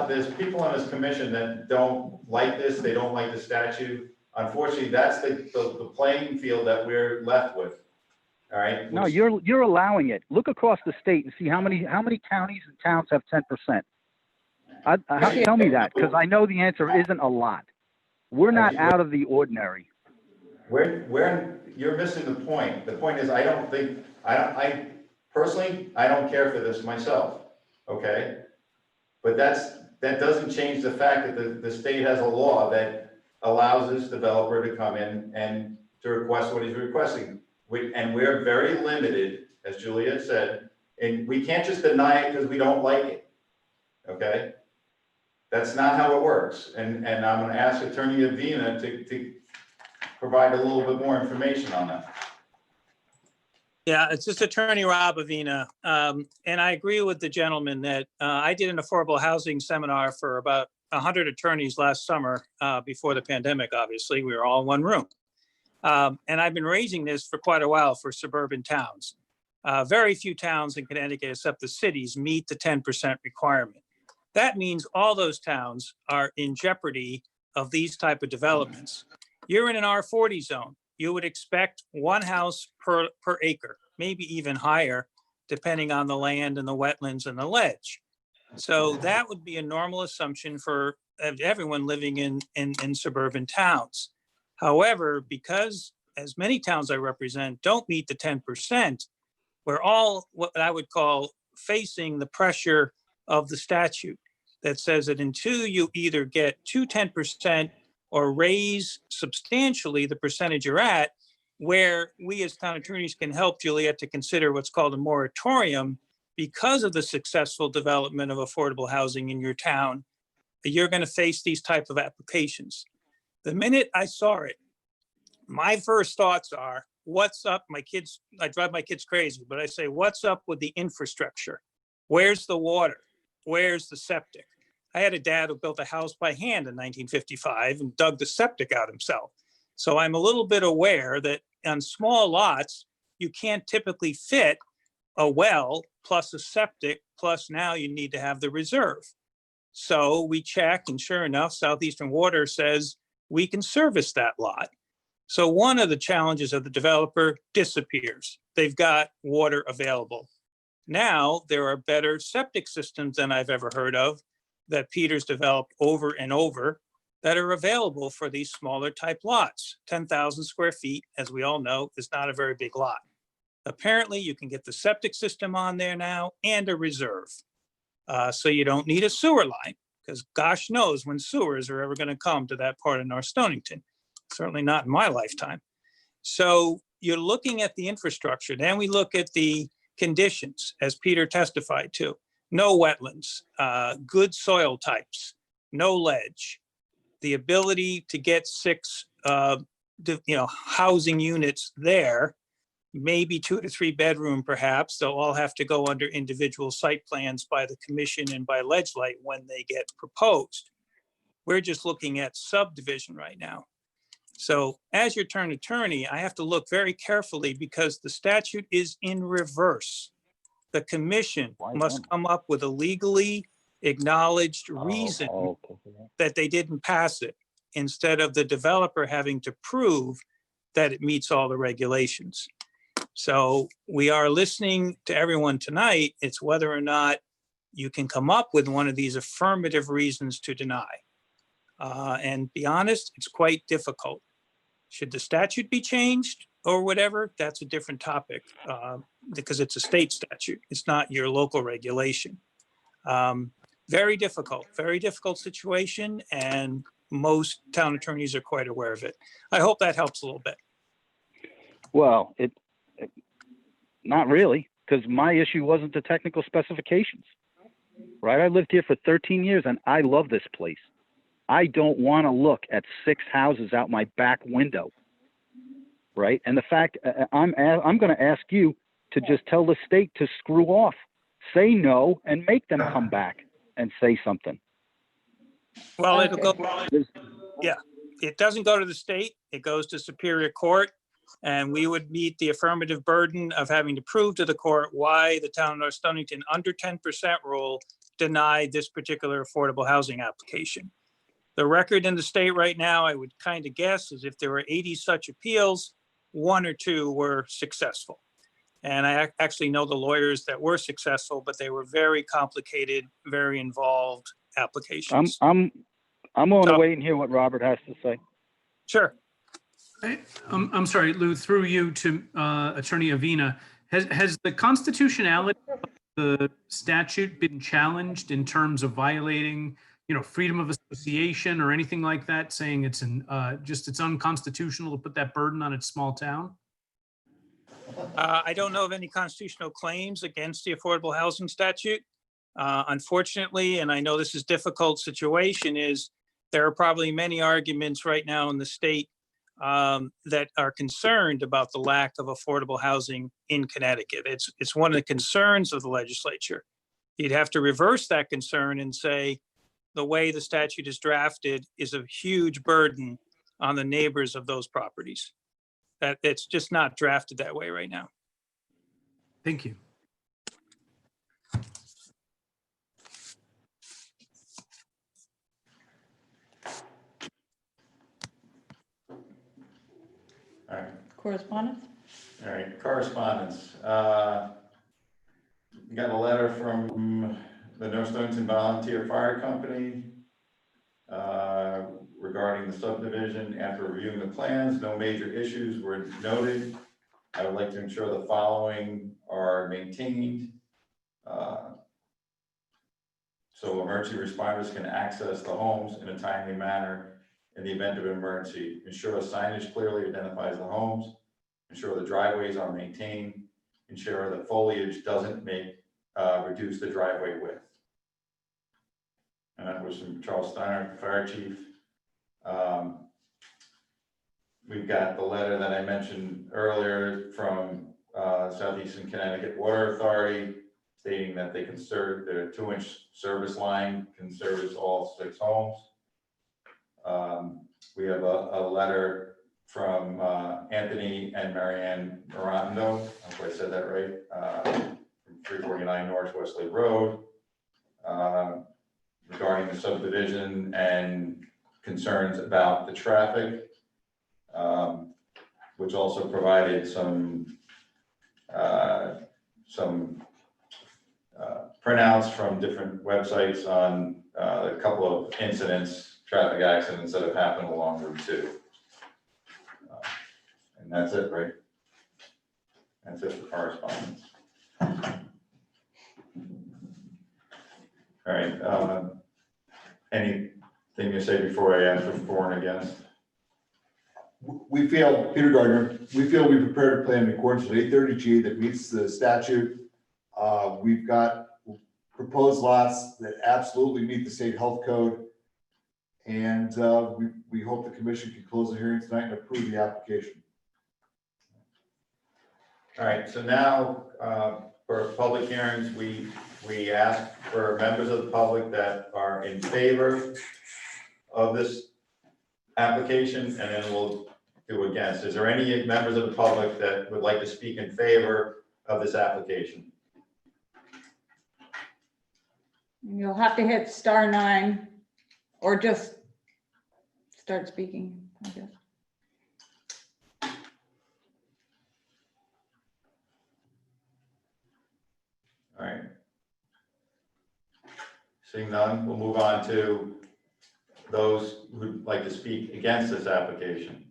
there's people on this commission that don't like this, they don't like the statute. Unfortunately, that's the playing field that we're left with. All right? No, you're allowing it. Look across the state and see how many counties and towns have 10%. Tell me that, because I know the answer isn't a lot. We're not out of the ordinary. You're missing the point. The point is, I personally, I don't care for this myself, okay? But that doesn't change the fact that the state has a law that allows this developer to come in and to request what he's requesting. And we're very limited, as Juliet said, and we can't just deny it because we don't like it, okay? That's not how it works. And I'm gonna ask Attorney Avina to provide a little bit more information on that. Yeah, it's just Attorney Rob Avina. And I agree with the gentleman that I did an affordable housing seminar for about 100 attorneys last summer before the pandemic, obviously. We were all in one room. And I've been raising this for quite a while for suburban towns. Very few towns in Connecticut, except the cities, meet the 10% requirement. That means all those towns are in jeopardy of these type of developments. You're in an R40 zone. You would expect 1 house per acre, maybe even higher, depending on the land and the wetlands and the ledge. So that would be a normal assumption for everyone living in suburban towns. However, because as many towns I represent don't meet the 10%, we're all what I would call facing the pressure of the statute that says that until you either get to 10% or raise substantially the percentage you're at, where we as town attorneys can help Juliet to consider what's called a moratorium because of the successful development of affordable housing in your town, you're going to face these type of applications. The minute I saw it, my first thoughts are, what's up? I drive my kids crazy, but I say, what's up with the infrastructure? Where's the water? Where's the septic? I had a dad who built a house by hand in 1955 and dug the septic out himself. So I'm a little bit aware that on small lots, you can't typically fit a well plus a septic, plus now you need to have the reserve. So we check, and sure enough, Southeastern Water says we can service that lot. So one of the challenges of the developer disappears. They've got water available. Now there are better septic systems than I've ever heard of that Peter's developed over and over that are available for these smaller type lots. 10,000 square feet, as we all know, is not a very big lot. Apparently you can get the septic system on there now and a reserve. So you don't need a sewer line, because gosh knows when sewers are ever going to come to that part of North Stonington. Certainly not in my lifetime. So you're looking at the infrastructure. Then we look at the conditions, as Peter testified to. No wetlands, good soil types, no ledge, the ability to get 6 housing units there, maybe 2 to 3 bedroom perhaps. They'll all have to go under individual site plans by the commission and by Ledgelight when they get proposed. We're just looking at subdivision right now. So as your turn attorney, I have to look very carefully because the statute is in reverse. The commission must come up with a legally acknowledged reason that they didn't pass it, instead of the developer having to prove that it meets all the regulations. So we are listening to everyone tonight. It's whether or not you can come up with one of these affirmative reasons to deny. And be honest, it's quite difficult. Should the statute be changed or whatever? That's a different topic because it's a state statute. It's not your local regulation. Very difficult situation, and most town attorneys are quite aware of it. I hope that helps a little bit. Well, not really, because my issue wasn't the technical specifications, right? I lived here for 13 years and I love this place. I don't want to look at 6 houses out my back window, right? And the fact, I'm going to ask you to just tell the state to screw off, say no, and make them come back and say something. Well, it'll go, yeah, it doesn't go to the state, it goes to Superior Court, and we would meet the affirmative burden of having to prove to the court why the town of North Stonington under 10% rule denied this particular affordable housing application. The record in the state right now, I would kind of guess, is if there were 80 such appeals, 1 or 2 were successful. And I actually know the lawyers that were successful, but they were very complicated, very involved applications. I'm willing to wait and hear what Robert has to say. Sure. I'm sorry, Lou, through you to Attorney Avina. Has the constitutionality of the statute been challenged in terms of violating, freedom of association or anything like that, saying it's it's unconstitutional to put that burden on its small town? I don't know of any constitutional claims against the affordable housing statute. Unfortunately, and I know this is a difficult situation, is there are probably many arguments right now in the state that are concerned about the lack of affordable housing in Connecticut. It's one of the concerns of the legislature. You'd have to reverse that concern and say the way the statute is drafted is a huge burden on the neighbors of those properties. That it's just not drafted that way right now. Thank you. All right. Correspondence? All right, correspondence. We got a letter from the North Stonington Volunteer Fire Company regarding the subdivision. After reviewing the plans, no major issues were noted. I would like to ensure the following are maintained. So emergency responders can access the homes in a timely manner in the event of an emergency. Ensure signage clearly identifies the homes. Ensure the driveways are maintained. Ensure that foliage doesn't reduce the driveway width. And that was from Charles Steiner, Fire Chief. We've got the letter that I mentioned earlier from Southeastern Connecticut Water Authority stating that they can serve their 2-inch service line can service all 6 homes. We have a letter from Anthony and Marianne Mirando, I hope I said that right, from 349 North Wesley Road, regarding the subdivision and concerns about the traffic. which also provided some printouts from different websites on a couple of incidents, traffic accidents that have happened along Route 2. And that's it, right? That's it for correspondence. All right, anything you say before I ask for and against? We feel, Peter Gardner, we feel we prepared a plan in accordance with 830G that meets the statute. We've got proposed lots that absolutely meet the state health code. And we hope the commission can close the hearing tonight and approve the application. All right, so now for public hearings, we ask for members of the public that are in favor of this application, and then we'll do against. Is there any members of the public that would like to speak in favor of this application? You'll have to hit *9 or just start speaking, I guess. All right. Seeing none, we'll move on to those who'd like to speak against this application.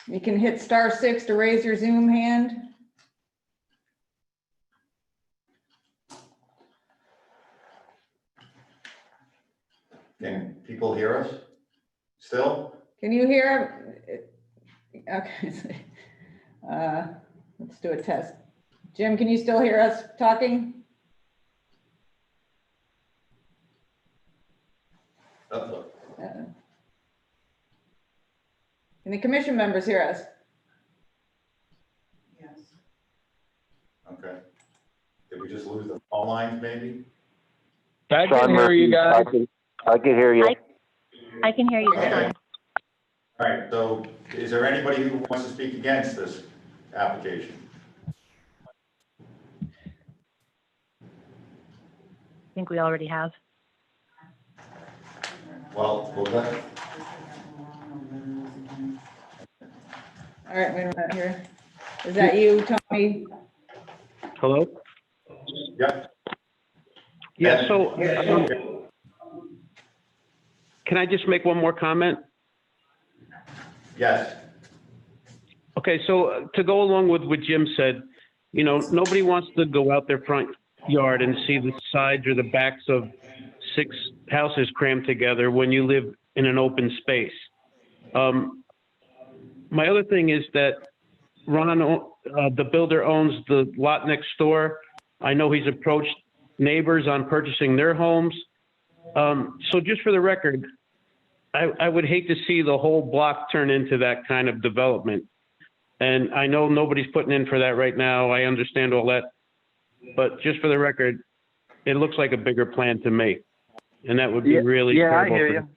You can hit *6 to raise your Zoom hand. Can people hear us still? Can you hear? Okay. Let's do a test. Jim, can you still hear us talking? Uh-oh. Can the commission members hear us? Yes. Okay. Did we just lose the phone lines maybe? I can hear you guys. I can hear you. I can hear you Okay. fine. All right, so is there anybody who wants to speak against this application? I think we already have. Well, we'll let. All right, wait a minute here. Is that you, Tony? Hello? Yeah. Yeah, so can I just make one more comment? Yes. Okay, so to go along with what Jim said, you know, nobody wants to go out their front yard and see the sides or the backs of 6 houses crammed together when you live in an open space. My other thing is that Ron, the builder, owns the lot next door. I know he's approached neighbors on purchasing their homes. So just for the record, I would hate to see the whole block turn into that kind of development. And I know nobody's putting in for that right now. I understand all that. But just for the record, it looks like a bigger plan to me. And that would be really Yeah, I terrible. hear you.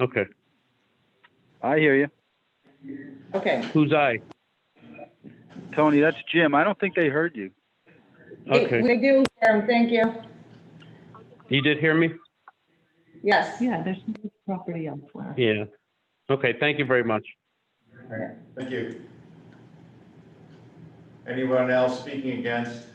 Okay. I hear you. Okay. Who's I? Tony, that's Jim. I don't think they heard you. Okay. We do hear him, thank you. You did hear me? Yes. Yeah, there's no property elsewhere. Yeah. Okay, thank you very much. All right, thank you. Anyone else speaking against?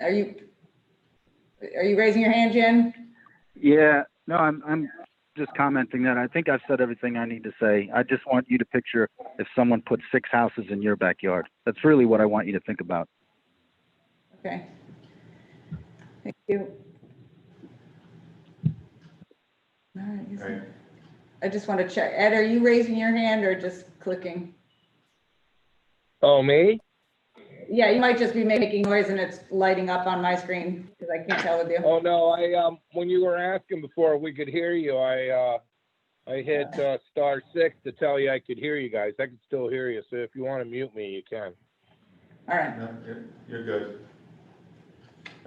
Are you raising your hand, Jen? Yeah, no, I'm just commenting that I think I've said everything I need to say. I just want you to picture if someone put 6 houses in your backyard. That's really what I want you to think about. Okay. Thank you. All right. I just want to check. Ed, are you raising your hand or just clicking? Oh, me? Yeah, you might just be making noise and it's lighting up on my screen because I can't tell with you. Oh, no, when you were asking before we could hear you, I hit *6 to tell you I could hear you guys. I can still hear you, so if you want to mute me, you can. All right. No, you're good.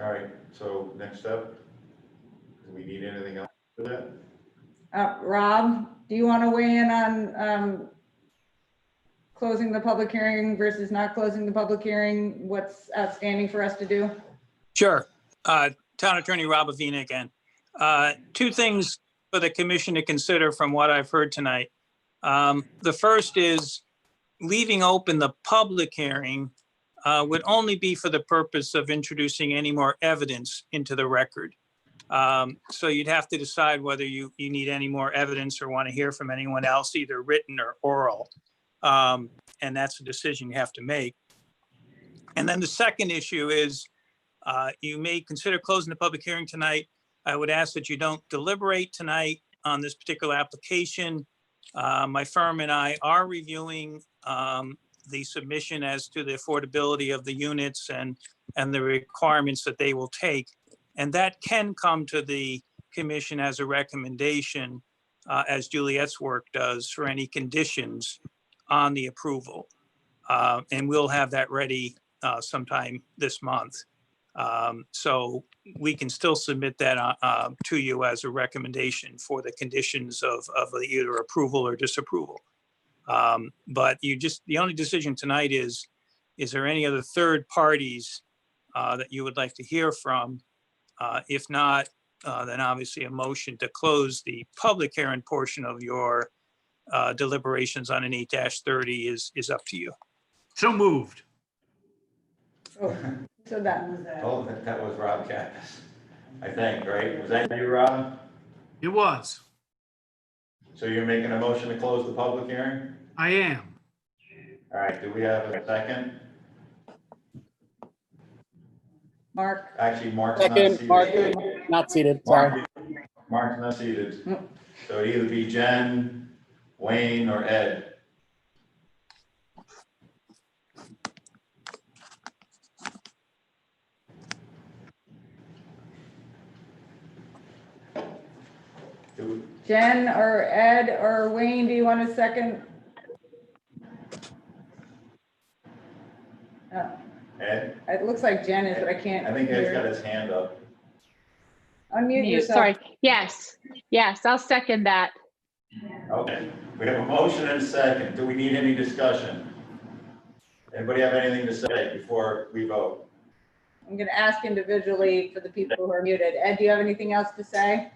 All right, so next step, do we need anything else for that? Rob, do you want to weigh in on closing the public hearing versus not closing the public hearing? What's outstanding for us to do? Sure. Town Attorney Rob Avina again. Two things for the commission to consider from what I've heard tonight. The first is leaving open the public hearing would only be for the purpose of introducing any more evidence into the record. So you'd have to decide whether you need any more evidence or want to hear from anyone else, either written or oral. And that's a decision you have to make. And then the second issue is you may consider closing the public hearing tonight. I would ask that you don't deliberate tonight on this particular application. My firm and I are reviewing the submission as to the affordability of the units and the requirements that they will take. And that can come to the commission as a recommendation, as Juliet's work does, for any conditions on the approval. And we'll have that ready sometime this month. So we can still submit that to you as a recommendation for the conditions of either approval or disapproval. But the only decision tonight is there any other third parties that you would like to hear from? If not, then obviously a motion to close the public hearing portion of your deliberations on an 8-30 is up to you. So moved. Oh, so that was that. Oh, that was Rob Kappas, I think, right? Was that you, Rob? It was. So you're making a motion to close the public hearing? I am. All right, do we have a second? Mark, Actually, Mark's not Second, seated. Mark, not seated, sorry. Mark's not seated. So it'd either be Jen, Wayne, or Ed. Jen or Ed or Wayne, do you want a second? Ed? It looks like Jen is, but I can't I think Ed's got hear. his hand up. Unmute yourself. Sorry. Yes, I'll second that. Okay, we have a motion and a second. Do we need any discussion? Anybody have anything to say before we vote? I'm going to ask individually for the people who are muted. Ed, do you have anything else to say?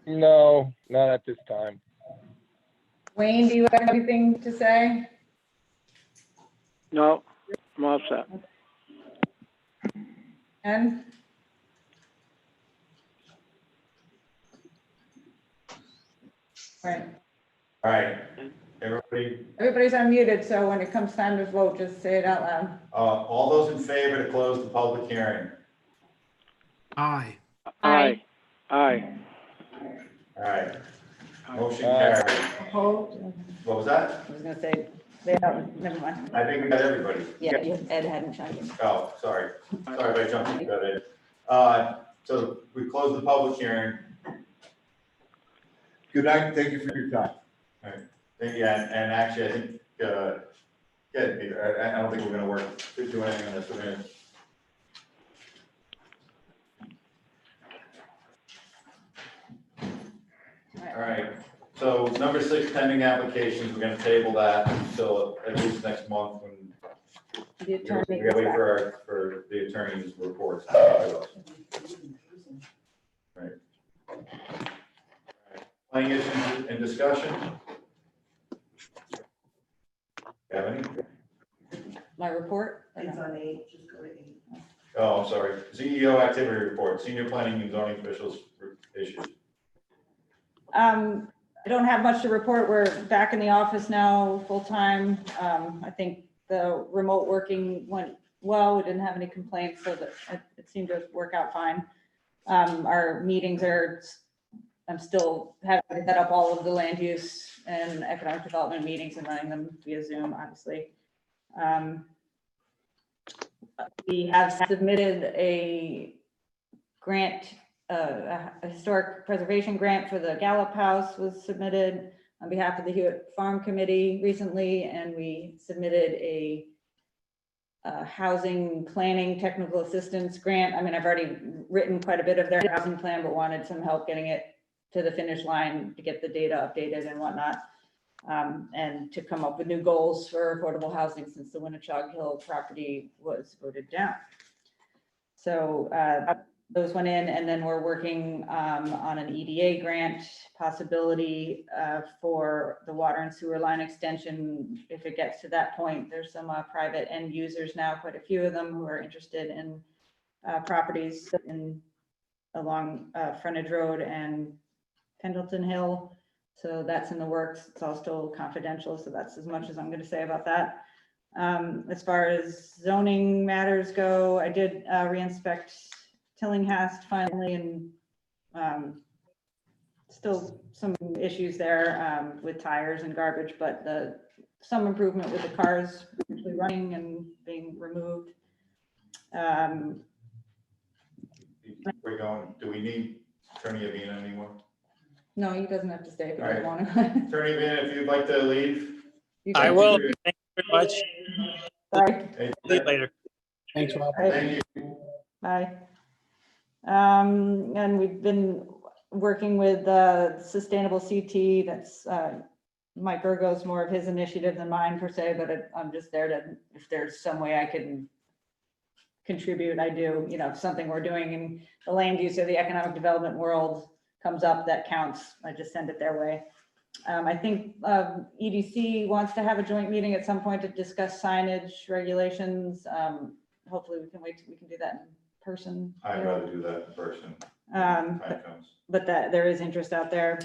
No, not at this time. Wayne, do you have anything to say? No, I'm all set. Ed? Right. All right, everybody, Everybody's unmuted, so when it comes time to vote, just say it out loud. all those in favor to close the public hearing? Aye. Aye. Aye. All right, motion carried. Opposed? What was that? I was going to say, they don't, never mind. I think we got everybody. Yeah, Ed hadn't chimed in. Oh, sorry. Sorry if I jumped in. Got it. So we closed the public hearing. Good night, thank you for your time. All right. Yeah, and actually, I think, I don't think we're gonna do anything on this. We're gonna. All right, so number 6, pending applications, we're gonna table that until at least next month when The we attorney gotta gets wait back. for the attorney's reports. Right. Planning issues and discussion? Have any? My report? It's on 8, just go to 8. Oh, I'm sorry. CEO activity report, senior planning and zoning officials issues. I don't have much to report. We're back in the office now, full-time. I think the remote working went well. We didn't have any complaints, so that it seemed to work out fine. Our meetings I'm still having set up all of the land use and economic development meetings and running them via Zoom, obviously. We have submitted a grant, a historic preservation grant for the Gallup House was submitted on behalf of the Hewitt Farm Committee recently, and we submitted a housing planning technical assistance grant. I mean, I've already written quite a bit of their housing plan, but wanted some help getting it to the finish line to get the data updated and whatnot. and to come up with new goals for affordable housing since the Winnebago Hill property was voted down. So those went in, and then we're working on an EDA grant possibility for the water and sewer line extension. If it gets to that point, there's some private end users now, quite a few of them, who are interested in properties along Frontage Road and Pendleton Hill. So that's in the works. It's all still confidential, so that's as much as I'm going to say about that. As far as zoning matters go, I did re-inspect Tillinghast finally, and still some issues there with tires and garbage, but some improvement with the cars actually running and being removed. We're going, do we need Attorney Avina anymore? No, he doesn't have to stay if he All right. doesn't want to. Attorney Avina, if you'd like to leave. I will. Thank you very much. Sorry. See you later. Thanks, Rob. Thank you. Bye. And we've been working with Sustainable CT. That's Mike Ergo's more of his initiative than mine per se, but I'm just there to, if there's some way I can contribute, I do. You know, if something we're doing in the land use or the economic development world comes up that counts, I just send it their way. I think EDC wants to have a joint meeting at some point to discuss signage regulations. Hopefully we can do that in person. I'd rather do that in person. But that there is interest out there.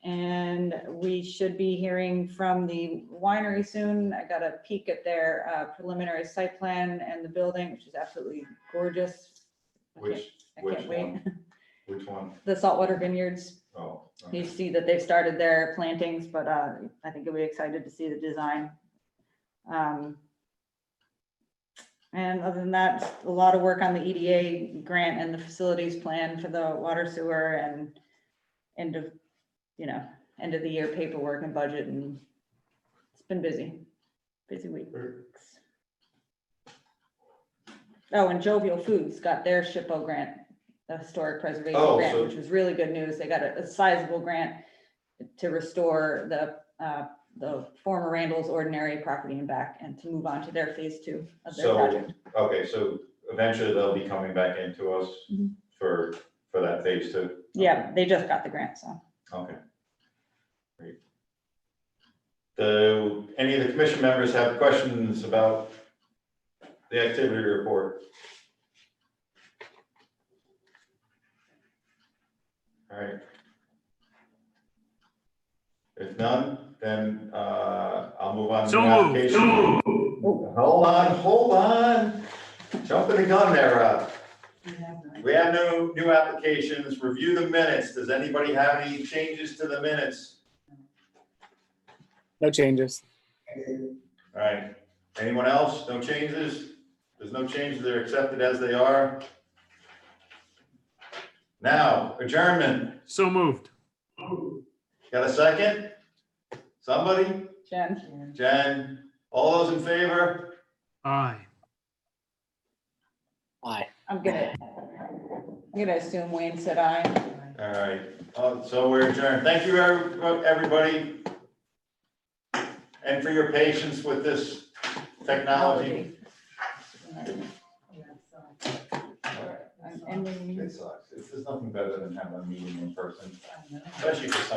And we should be hearing from the winery soon. I got a peek at their preliminary site plan and the building, which is absolutely gorgeous. I can't wait. Which one? The Saltwater Vineyards. Oh. You see that they've started their plantings, but I think you'll be excited to see the design. And other than that, a lot of work on the EDA grant and the facilities plan for the water sewer, and end of the year paperwork and budget, and it's been busy weeks. Oh, and Jovial Foods got their SHPO grant, the historic preservation grant, which was really good news. They got a sizable grant to restore the former Randall's Ordinary property and back, and to move on to their phase 2 of their project. Okay, so eventually they'll be coming back into us for that phase 2? Yeah, they just got the grant, so. Okay. Great. Any of the commission members have questions about the activity report? All right. If none, then I'll move on to the application. Hold on. Jumping the gun there, Rob. We have no new applications. Review the minutes. Does anybody have any changes to the minutes? No changes. All right. Anyone else? No changes? There's no changes. They're accepted as they are. Now, adjournment. So moved. Got a second? Somebody? Jen. Jen. All those in favor? Aye. Aye. I'm gonna assume Wayne said aye. All right. So we're adjourned. Thank you, everybody, and for your patience with this technology. It sucks. There's nothing better than having a meeting in person, especially for some.